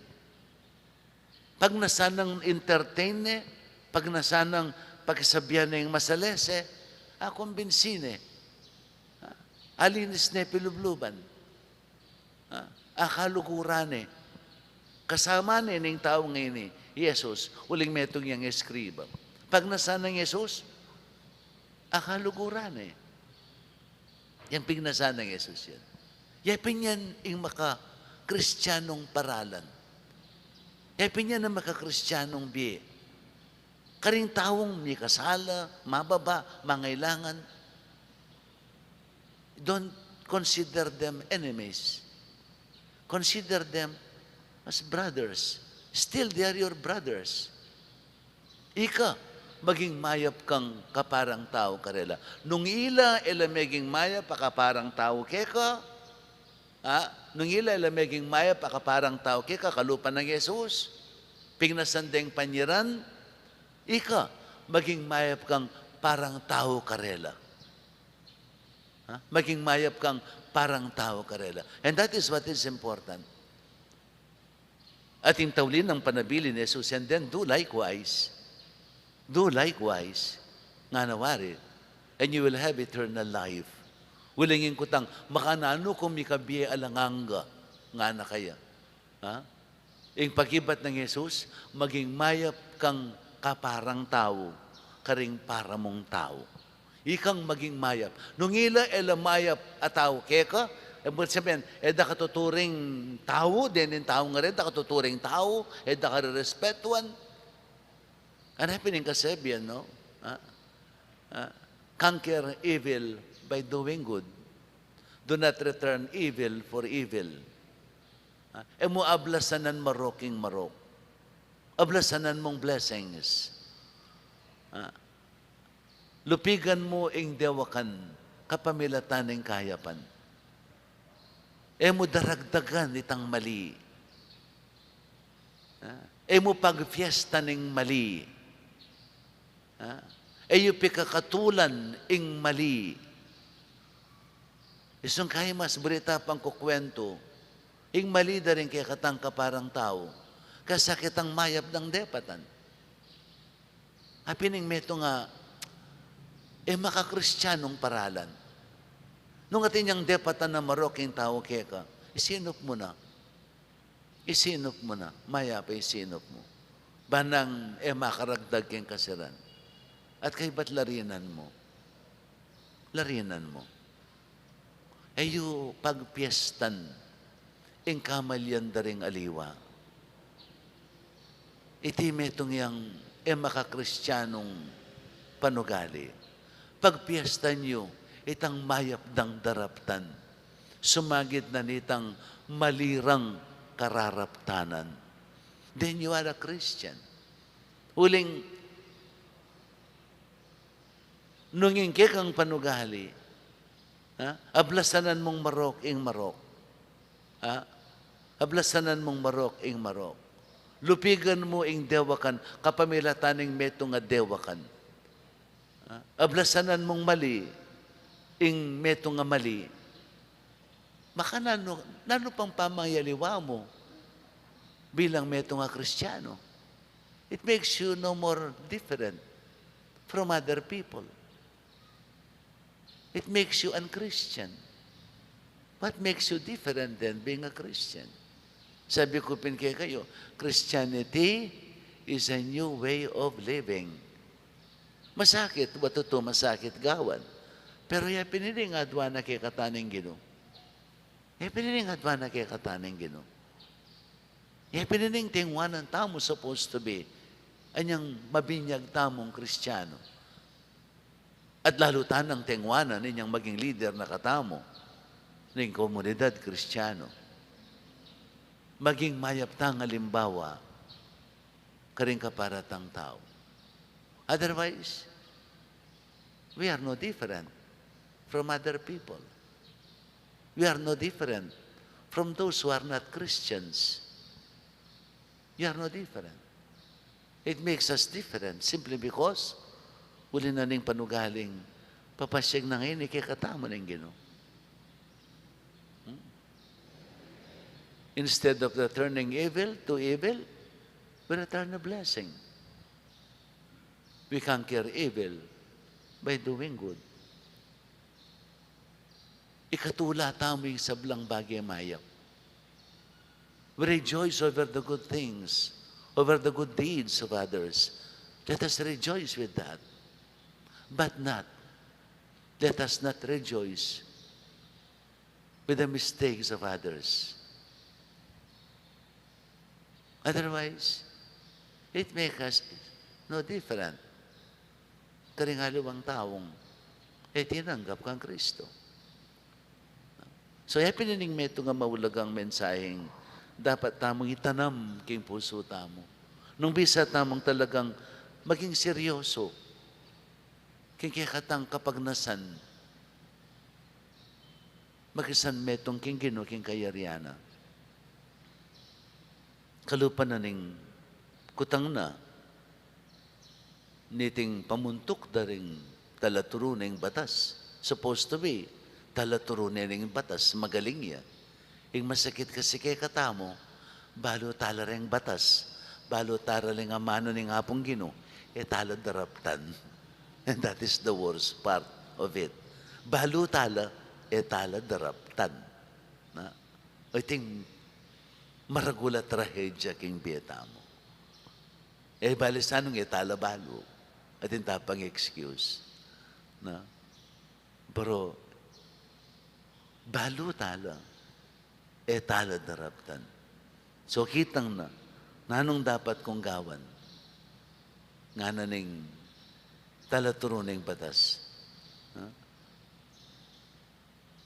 Pag nasanang entertain, pag nasanang pagsabihan ng masalese, kumbinsine. Alinis na pilubluban. Akalukurane. Kasama ng tao ngayon Yesus, uling metong yang eskriba. Pag nasanang Yesus, akalukurane. Yang pignasan ng Yesus yan. Yapin yan yung maka-Kristiyanong paralan. Yapin yan ang maka-Kristiyanong biye. Karing taong may kasala, mababa, mangailangan. Don't consider them enemies. Consider them as brothers. Still, they are your brothers. Ika, maging mayap kang kaparang tao karela. Nung ila meging mayap kaparang tao keka, nung ila meging mayap kaparang tao keka, kalupan ng Yesus, pingnasandeng panyiran, ika, maging mayap kang parang tao karela. Maging mayap kang parang tao karela. And that is what is important. Ating tawlin ng panabili ni Jesus, and then do likewise. Do likewise. Nga nawari. And you will have eternal life. Wilingin kutang, makanano kung mikabiye alanganga. Nga na kaya. Ing pagibat ng Jesus, maging mayap kang kaparang tao, karing para mong tao. Ikang maging mayap. Nung ila mayap at tao keka, sabihin, da katuturing tao, din yung tao nga rin, da katuturing tao, da karirespetuan. Ano happening kasabihan, no? Conquer evil by doing good. Do not return evil for evil. Mo ablasanan maroking marok. Ablasanan mong blessings. Lupigan mo ing dewakan, kapamilatan ng kayapan. Mo daragdagan itang mali. Mo pagfiesta ng mali. Yung pikakatulan ing mali. Isang kaya mas berita pang kukwento, ing mali da rin kaya katang kaparang tao, kasakit ang mayap ng depatan. Apining meto nga, makakristiyanong paralan. Nung atin yung depatan na maroking tao keka, isinop mo na. Isinop mo na. Maya pa isinop mo. Banang makaragdag keng kasiran. At kay ba't larinan mo? Larinan mo. Yu pagpiestan, ing kamalyan daring aliwa. Iti metong yang makakristiyanong panugali. Pagpiestan nyo, itang mayap dang daraptan. Sumagit na nitang malirang kararaptanan. Then you are a Christian. Uling, nunging kekang panugali, ablasanan mong marok ing marok. Ablasanan mong marok ing marok. Lupigan mo ing dewakan, kapamilataning meto nga dewakan. Ablasanan mong mali, ing meto nga mali. Maka nano pang pamangyaliwa mo bilang meto nga Kristiyano. It makes you no more different from other people. It makes you unchristian. What makes you different than being a Christian? Sabi ko pin kayo, Christianity is a new way of living. Masakit, watuto masakit gawan. Pero ya piniling adwa na kay kataning Ginoo. Ya piniling adwa na kay kataning Ginoo. Ya piniling tingwanan tamo supposed to be anyang mabinyag tamong Kristiyano. At lalo tanang tingwanan ninyang maging leader na katamo ng komunidad Kristiyano. Maging mayap tang halimbawa karing kaparatang tao. Otherwise, we are no different from other people. We are no different from those who are not Christians. We are no different. It makes us different simply because uli na ning panugaling papasyag na ngayon ikikatama ng Ginoo. Instead of returning evil to evil, we return a blessing. We conquer evil by doing good. Ikatula tamo yung sablang bagay mayap. We rejoice over the good things, over the good deeds of others. Let us rejoice with that. But let us not rejoice with the mistakes of others. Otherwise, it makes us no different. Karing halawang taong, tinanggap kang Kristo. So, pinaning meto nga maulagang mensaheng dapat tamong itanam king puso tamo. Nung bisa tamong talagang maging seryoso, king kikatang kapagnasan, magisan metong king Ginoo king kayariana. Kalupan na ning kutang na, niting pamuntok daring talaturo na batas. Supposed to be, talaturo na batas, magaling ya. Ing masakit kasi kay katamo, balo tala ring batas, balo tara ring amano ning hapong Ginoo, tala daraptan. And that is the worst part of it. Balo tala, tala daraptan. Na? I think, maragula trahedya king bieta mo. Balisanong tala balo. At tapang excuse. Na? Pero, balo tala. Tala daraptan. So, kitang na, nanong dapat kong gawan? Nga na ning talaturo ning batas.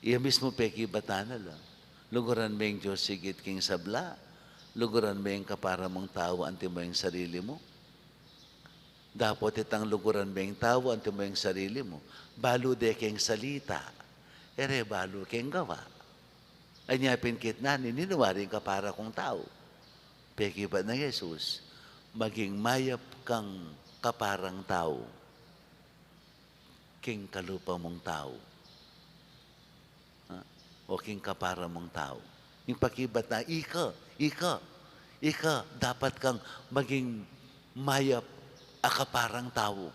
Iya mismo peki batana lang. Luguran mo yung Diyos sigit king sabla. Luguran mo yung kapara mong tao, anti mo yung sarili mo. Dapat itang luguran mo yung tao, anti mo yung sarili mo. Balo de king salita. Balo king gawa. Anyapin kit na, niniwaring kapara kong tao. Peki ba na Jesus, maging mayap kang kaparang tao. King kalupa mong tao. O king kapara mong tao. Yung pakibat na, ika, dapat kang maging mayap akaparang tao.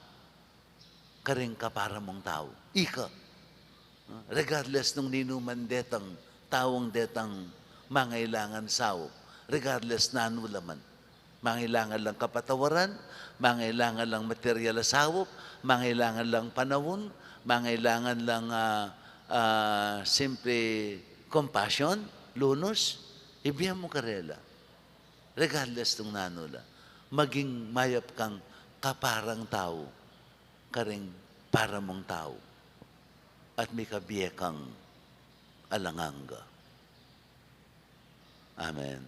Karing kapara mong tao. Ika. Regardless nung ninuman detang, taong detang mangailangan sao. Regardless na anulaman. Mangailangan lang kapatawaran, mangailangan lang material asawop, mangailangan lang panahon, mangailangan lang simple compassion, lunos, ibiyan mo karela. Regardless ng nanula, maging mayap kang kaparang tao, karing para mong tao, at may kabiye kang alanganga. Amen.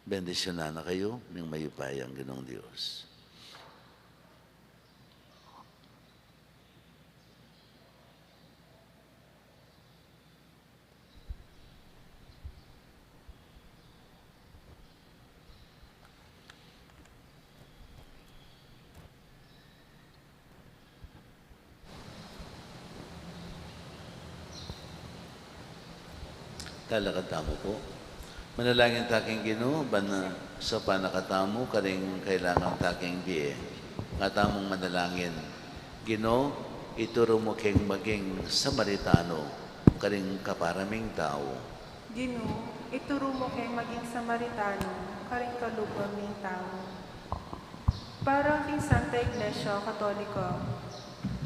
Bendisyonan na kayo ng mayupayang Ginoong Diyos. Talakatamo po. Manalangin taking Ginoo, bana sa panakatamo, karing kailangan taking biye. Katamong manalangin, Ginoo, ituro mo keng maging Samaritano, karing kaparaming tao. Ginoo, ituro mo kay maging Samaritano, karing kalupaming tao. Para king Santa Iglesia Katoliko,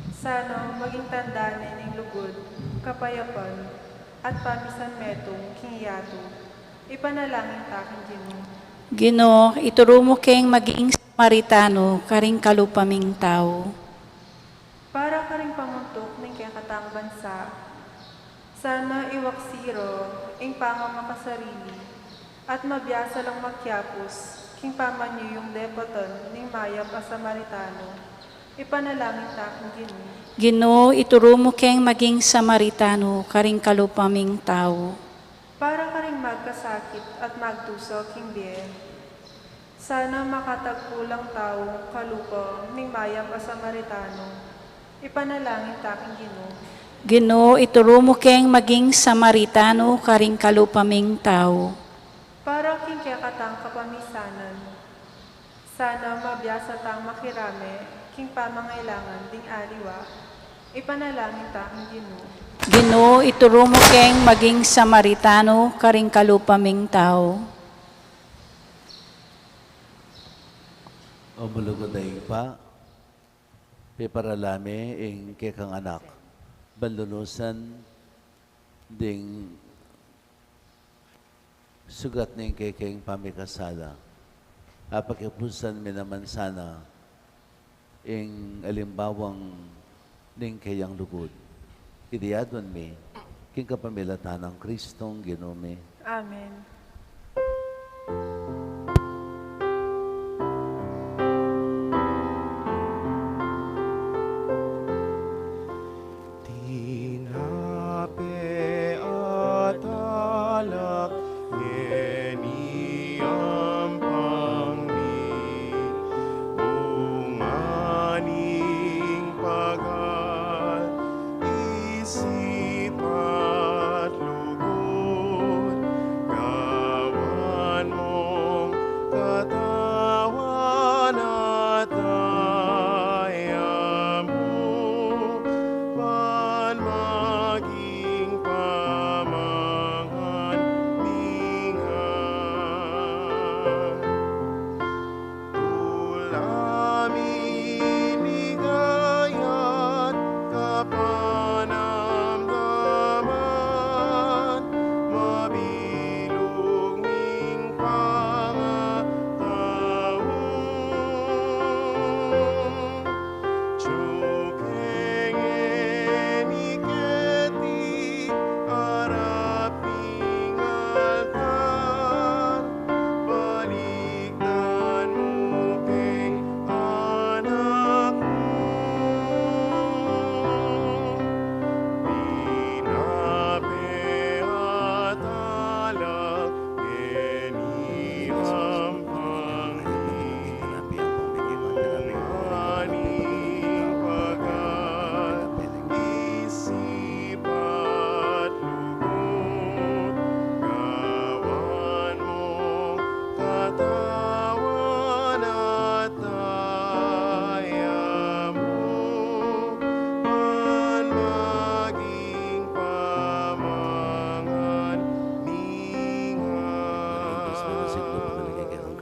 sana maging tandaan ng lugod, kapayapan, at pamisan metong king yato. Ipanalangin taking Ginoo. Ginoo, ituro mo keng maging Samaritano, karing kalupaming tao. Para karing pamuntok ng kakatang bansa, sana iwaksiro ang pangamakasarili at mabiyasa lang makyapos king pamanyo yung depoton ng mayap a Samaritano. Ipanalangin taking Ginoo. Ginoo, ituro mo keng maging Samaritano, karing kalupaming tao. Para karing magkasakit at magtusok king biye, sana makatagpulang tao kalupa ng mayap a Samaritano. Ipanalangin taking Ginoo. Ginoo, ituro mo keng maging Samaritano, karing kalupaming tao. Para king kakatang kapamisanan, sana mabiyasa tang makirame king pamangailangan ding aliwa. Ipanalangin taking Ginoo. Ginoo, ituro mo keng maging Samaritano, karing kalupaming tao. O mulugod na pa, piparalami ing kekang anak, banlulusan ding sugat ning kekeng pamikasala. Apakipusan mi naman sana ing alimbawang ning kayang lugod. Idiyadon mi, king kapamilatan ng Kristong Ginome. Amen. Tinape at alak, yeniyang pangni, unganing pagal, isip at lugod, gawan mong katawan at daya mo, man maging pamangan mingan. Ulamin ligayat kapanamdaman, mabilog ning pangataon. Chukeng eniketi araping altar, baligdan mo kay anak mo. Pinape at alak, yeniyang pangni, aning pagal, isip at lugod, gawan mong katawan at daya mo, man maging pamangan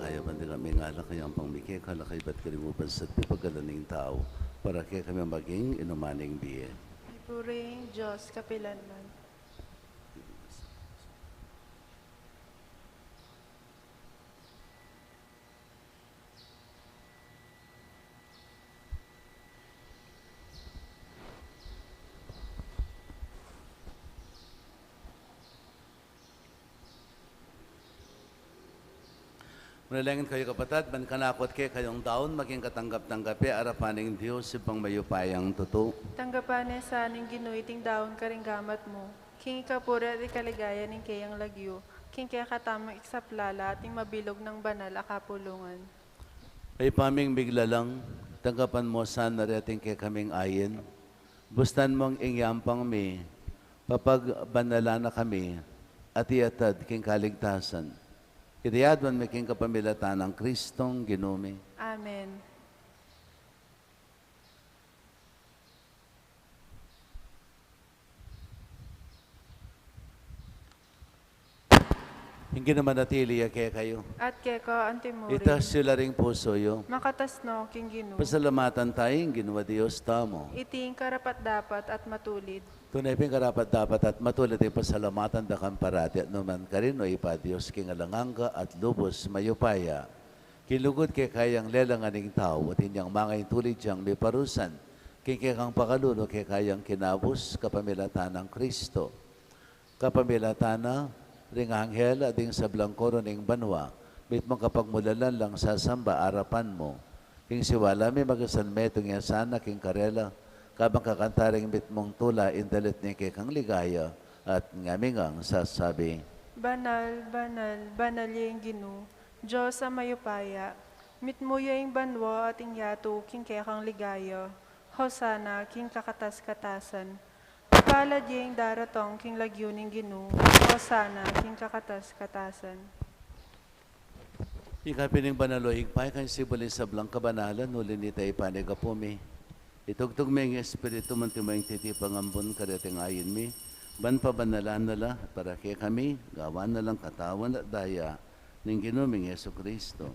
Kaya banda kami ngala kayang pangmike, kala kayo ba't kalimupan sa pipagalaning tao, para kaya kami maging inumaning biye. Ipuring Diyos kapilanman. Manalangin kayo kapatid, man kanakot kayo kayong daon, maging katanggap-tanggapi, arapaning Diyos, ibang mayupayang tuto. Tanggapan sa aning ginuiting daon karinggamat mo. King ikapura at ikaligaya ning kayang lagyo. King kaya katamang iksaplala ating mabilog ng banal akapulungan. Ay paming bigla lang, tanggapan mo sana reting kay kaming ayin. Bustan mong ingyampang mi, papag banala na kami, at iatad king kaligtasan. Kitayadwan may king kapamilatan ng Kristong Ginome. Amen. Hindi naman natili kaya kayo. At keko antimuri. Itas sila ring puso yo. Makatasno king ginu. Pasalamatan tayong ginawa Diyos tamo. Iting karapat dapat at matulid. Tunay ping karapat dapat at matulad ay pasalamatan da kang parati at naman ka rin o ipa Diyos king alanganga at lubos mayupaya. Kilugod kay kayang lelanganing tao at inyang mga tulid siyang may parusan. King kang pakaluno kay kayang kinabos kapamilatan ng Kristo. Kapamilatan na ring anghel at ding sa blangkoro ning banwa, bit mong kapagmulalan lang sa samba arapan mo. King siwala may magasan metong yan sana king karela, kabang kakantaring bit mong tula indalit ni kang ligaya at ngamingang sasabi. Banal, banal, banal yung ginu. Diyos sa mayupaya. Mitmuya yung banwa ating yato king kang ligaya. Hosana king kakatas-katasan. Palad yung daratong king lagyuning ginu. Hosana king kakatas-katasan. Ikapining banaloig pa kan sibuli sa blang kabanalan nulin ni tayo panigapumi. Itugtog may espiritu man timayong titipang ambon karating ayin mi. Ban pa banalan nala para kaya kami gawan na lang katawan at daya ng ginuming Yesu Kristo.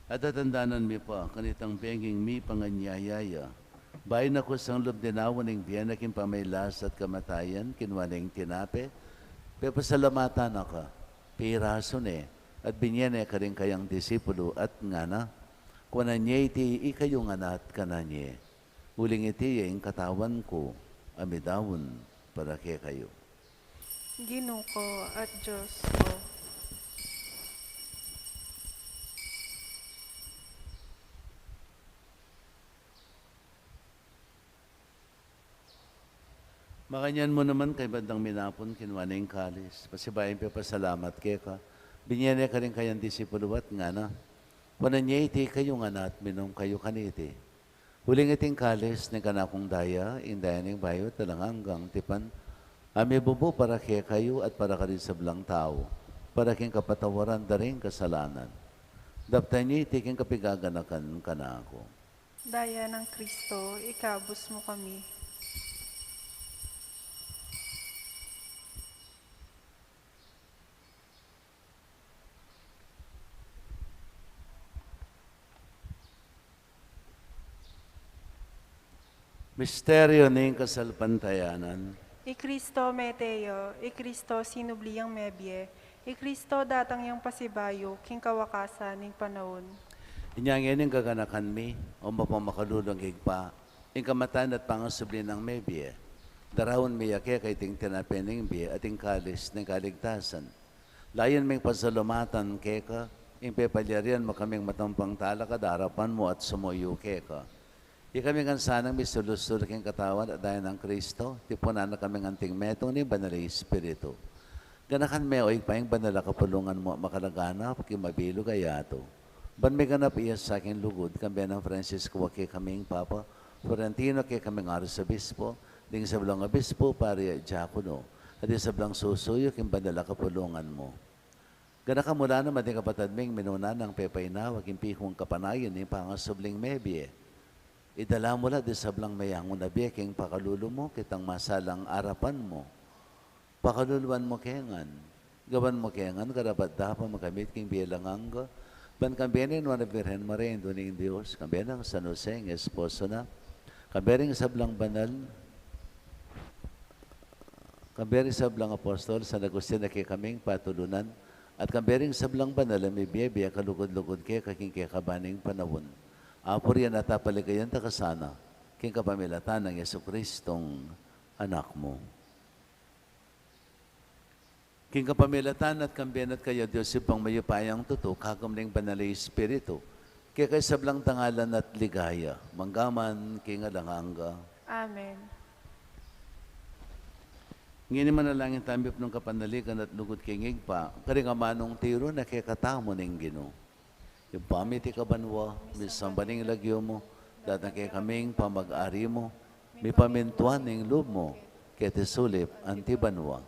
At tatandanan mi pa kanitang benging mi panganyayaya. Bayin ako sang loob dinawan ng biyan aking pamaylas at kamatayan, kinwaning tinape. Pero pasalamatan ako, pirason at binyene ka rin kayang disipulo at ngana, kuwanan niya iti ikayo nga at kananye. Uling iti yung katawan ko, amidawon para kay kayo. Ginuko at Diyos ko. Makanyan mo naman kay bandang minapon, kinwaning kalis. Pasibayin pa pasalamat kay ka. Binyene ka rin kayang disipuluwat nga na. Wanan niya iti kayo nga na at minom kayo kaniti. Huling iting kalis ni kanakong daya, indayan ng bayo talang hanggang tipan. Ami bubo para kay kayo at para ka rin sa blang tao. Para king kapatawaran da rin kasalanan. Daptan niya iti king kapigaganakan ka na ako. Daya ng Kristo, ikabos mo kami. Misteryo ning kasalpantayanan. Ikristo meteo, Ikristo sinubliyang mebye, Ikristo datang yung pasibayo, king kawakasan ning panahon. Inyangin ang gaganakan mi, o mapamakalulong higpa, ing kamatan at pangasubli ng may biye. Darawon mi yake kay ting tinapin ng biye at ing kalis ng kaligtasan. Layon ming pasalumatan keka, ing pepalyarian mo kaming matampang tala kadarapan mo at sumuyo keka. Di kami nga sanang misulus-sul king katawan at dahil ng Kristo, tipunan na kami anting metong ni Banal Espiritu. Ganakan me oy paing banala kapulungan mo makalaganap king mabilo gayato. Ban may ganap iya sa akin lugod, kambi ng Francisco wake kaming Papa, Florentino kay kaming Arsobispo, ding sa blang Obispo, pari Diakono, at sa blang susuyo king banala kapulungan mo. Ganaka mula na mating kapatad ming minuna ng pepay na, waging pikong kapanayon ni pangasubling mebye. Idala mo la di sablang mayangon na biyaking pakalulo mo, kitang masalang arapan mo. Pakaluluan mo kengan. Gawan mo kengan, karapat dapat makamit king bielanganga. Ban kambiyanin mo na Virgen Maria, Duning Diyos, kambiyan ng San Jose, ng esposo na. Kambiyanin sablang banal, kambiyanin sablang apostol, San Agustin na kay kaming patulunan. At kambiyanin sablang banal, may biya kalugod-lugod kay kaking kay kabaning panawon. Apor yan at apaligayan takasana, king kapamilatan ng Yesu Kristong anak mo. King kapamilatan at kambiyan at kayo, Diyos ipang mayupayang tuto, kakamling banalay Espiritu, kaya kay sablang tangalan at ligaya, manggaman, king alanganga. Amen. Ngini manalangin tambip ng kapanaligan at lugod kingig pa, karingamanong tiro na kay katamo ng Ginoo. Yung pamiti ka banwa, misambaning lagyo mo, datang kay kaming pamag-ari mo, may pamintuan ng loob mo, kay tisulip anti banwa.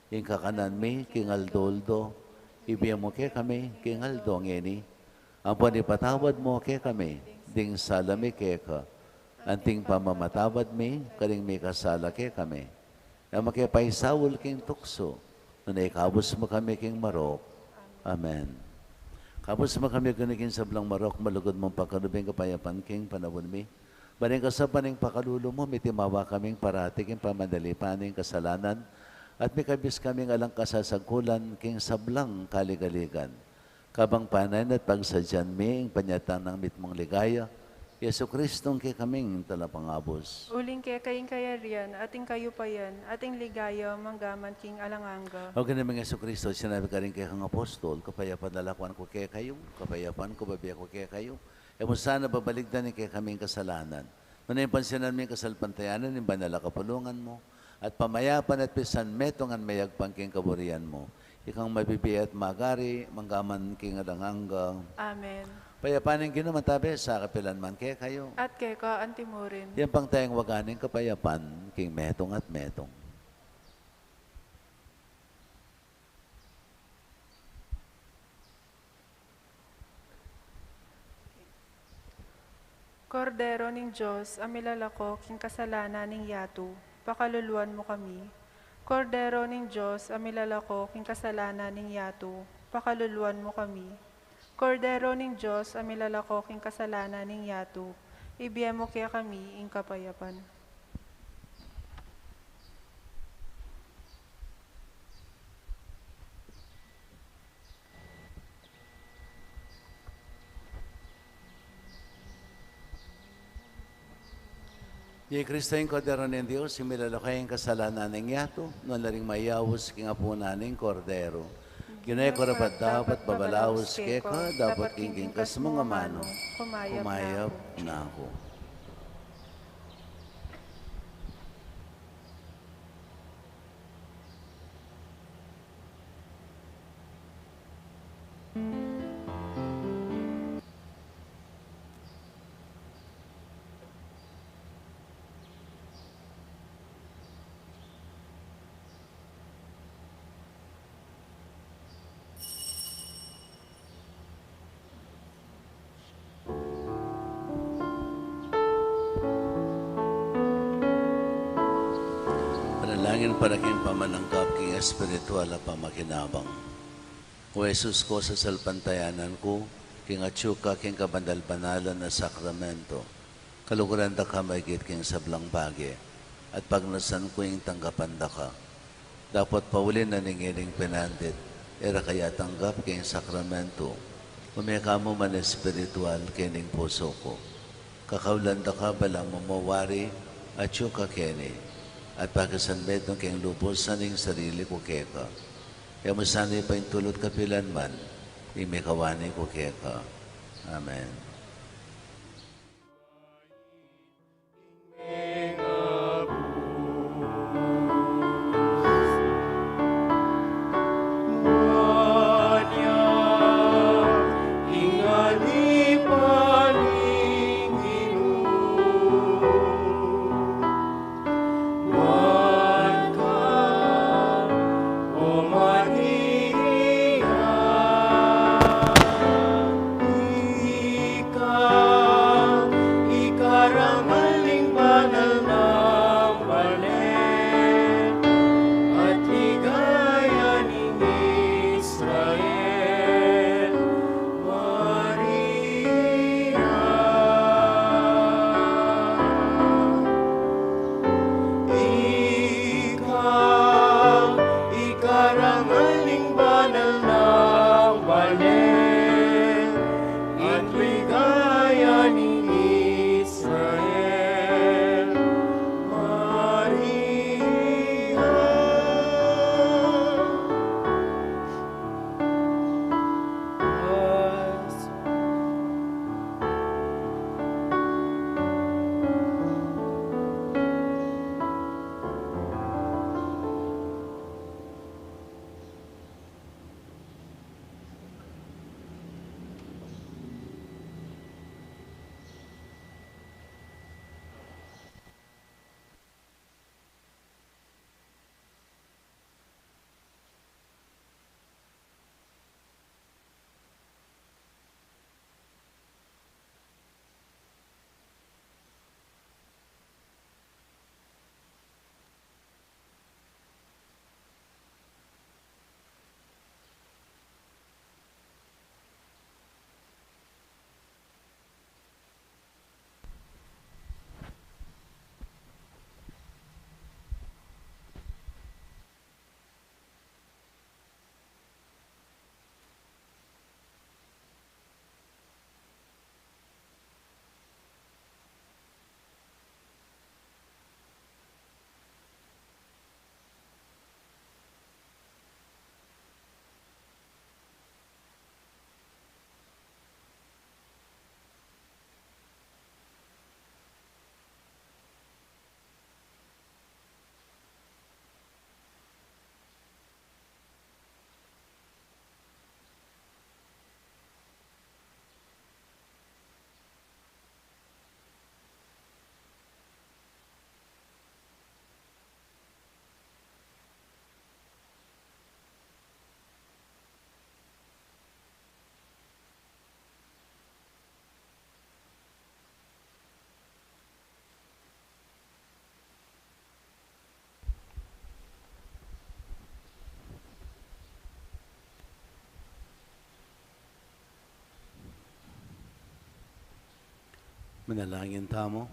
Yung kakanan mi, king aldoldo, ibiya mo kay kami, king aldo ngeni, ang panipatawad mo kay kami, ding salami kay ka, anting pamamatawad mi, karing may kasala kay kami. Ang makipaisawol king tukso, nunay kabus mo kami king marok. Amen. Kapos mo kami kunigin sa blang marok, malugod mong pakalubing kapayapan king panawon mi. Baling kasapaning pakalulo mo, mitimawa kaming parati king pamadalipaning kasalanan, at may kabis kaming alang kasasagkulan king sablang kaligaligan. Kabang panan at pagsadyan mi, ang panyatan ng mitmong ligaya, Yesu Kristong kay kaming talapangabos. Uling kay kayong kayarian, ating kayo pa yan, ating ligaya, manggaman king alanganga. O ganun mga Yesu Kristo, sinabi ka rin kay kang apostol, kapayapan nalakuan ko kay kayo, kapayapan ko babiya ko kay kayo. E mo sana babaligdan ni kay kaming kasalanan. Manay pansinan mo yung kasalpantayanan, yung banala kapulungan mo, at pamayapan at pisan metongan mayagpang king kaburian mo. Ikang mabibiya at magari, manggaman king alanganga. Amen. Payapanin ginamatabi sa kapilan man kay kayo. At kay ka antimurin. Yan pang tayong waganing kapayapan, king metong at metong. Kordero ning Diyos, amilalako king kasalanan ning yato, pakaluluan mo kami. Kordero ning Diyos, amilalako king kasalanan ning yato, pakaluluan mo kami. Kordero ning Diyos, amilalako king kasalanan ning yato, ibiyan mo kaya kami ing kapayapan. Di Kristo yung kodero ng Diyos, imilalakay ang kasalanan ng yato, no laring mayawos king apo naning kordero. Ginay ko rapat dapat babalawas keka, dapat kingking kas mga mano, kumayap na ako. Panalangin para king pamanangkap king espiritual na pamakinabang. O Jesus ko sa salpantayanan ko, king atsuka king kabandal-banalan na sakramento, kaluguran da ka maigit king sablang bagi, at pagnasan ko yung tanggapan da ka. Dapat paulin na ningiling pinandit, era kaya tanggap king sakramento, umeka mo man espiritual kining puso ko. Kakaulan da ka balang mamawari, atsuka kini, at pagkasanbet ng keng lubos sa ning sarili ko keka. Kaya masanay pa yung tulot kapilan man, imikawani ko keka. Amen. Manalangin tamo.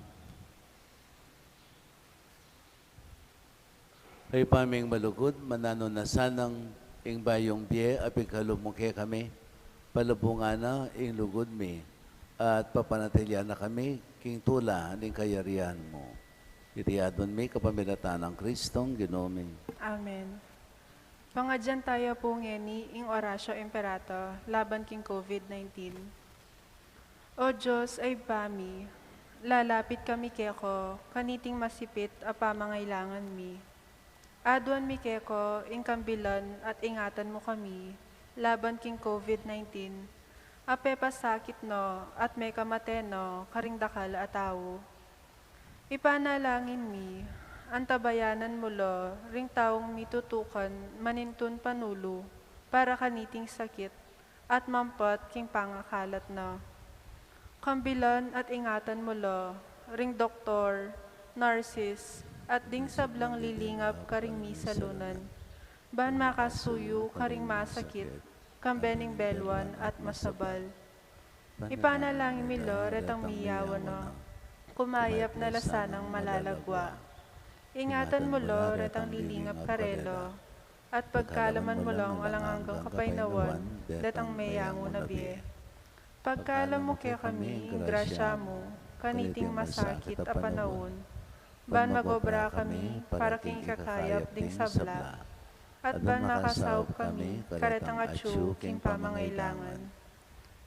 Ay paming malugod, manano na sanang ing bayong biye, aping kalumuke kami, palabungan na ing lugod mi, at papanatilya na kami, king tula, ning kayarian mo. Itiadon mi kapamilatan ng Kristong Ginome. Amen. Pangadyan tayo po ngeni ing orasyo imperato laban king COVID-19. O Diyos ay bami, lalapit kami keko, kaniting masipit a pamangailangan mi. Aduan mi keko, ing kambilan at ingatan mo kami, laban king COVID-19. Ape pasakit no, at may kamateno, karing dakal at tao. Ipanalangin mi, antabayanan mo lo, ring taong mitutukan, manintun panulo, para kaniting sakit, at mampot king pangakalat na. Kambilan at ingatan mo lo, ring doktor, nurses, at ding sablang lilingap karing misalunan. Ban makasuyo karing masakit, kambening belwan at masabal. Ipanalangin mi lo, retang miyawan no, kumayap na lasanang malalagwa. Ingatan mo lo, retang lilingap karelo, at pagkalaman mo lang alangang kapainawan, datang mayango na biye. Pagkalam mo kaya kami, grasya mo, kaniting masakit a panahon, ban magobra kami, para king kakayap ding sabla, at ban makasawp kami, karetang atsu king pamangailangan.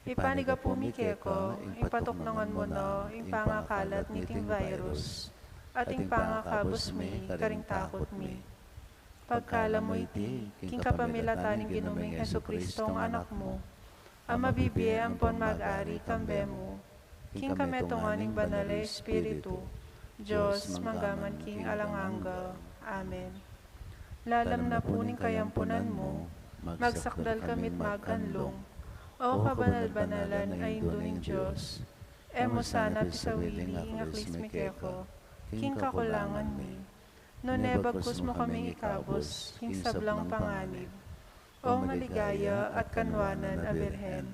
Ipaniga po mi keko, ipatuknangan mo no, ing pangakalat niting virus, at ing pangakabos mi, karing takot mi. Pagkalam mo iti, king kapamilataning ginuming Jesucristong anak mo, ang mabibiye ampon mag-ari kambe mo, king kametunganing banal na Espiritu, Diyos manggaman king alangangga. Amen. Lalam na puning kayampunan mo, magsakdal kamit maganlong, o kabanal-banalan ay induning Diyos, emo sana pisawili ingaklis mi keko, king kakulangan mi, no nebagkus mo kaming ikabos, king sablang panganib, o maligaya at kanwanan a Birhen.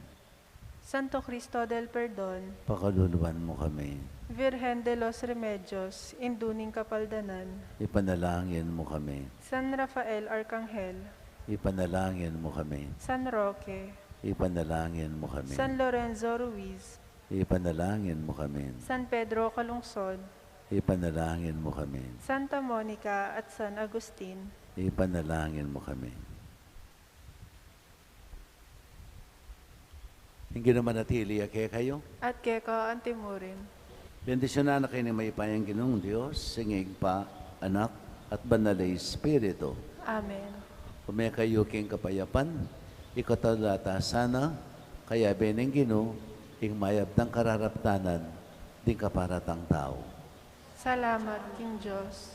Santo Cristo del Perdon, Pakaluluan mo kami. Virgen de los Remedios, induning kapaldanan, Ipanalangin mo kami. San Rafael Arcangel, Ipanalangin mo kami. San Roque, Ipanalangin mo kami. San Lorenzo Ruiz, Ipanalangin mo kami. San Pedro Calungsod, Ipanalangin mo kami. Santa Monica at San Agustin, Ipanalangin mo kami. Hindi naman natili kayo. at keko antimurin. Bendisyonan na kayo ni may payang Ginoong Diyos, singig pa, anak, at banal na Espiritu. Amen. Kumaya kayo king kapayapan, ikatalata sana, kaya beneng Ginoo, ing mayab ng kararaptanan, ding kaparatang tao. Salamat, King Diyos.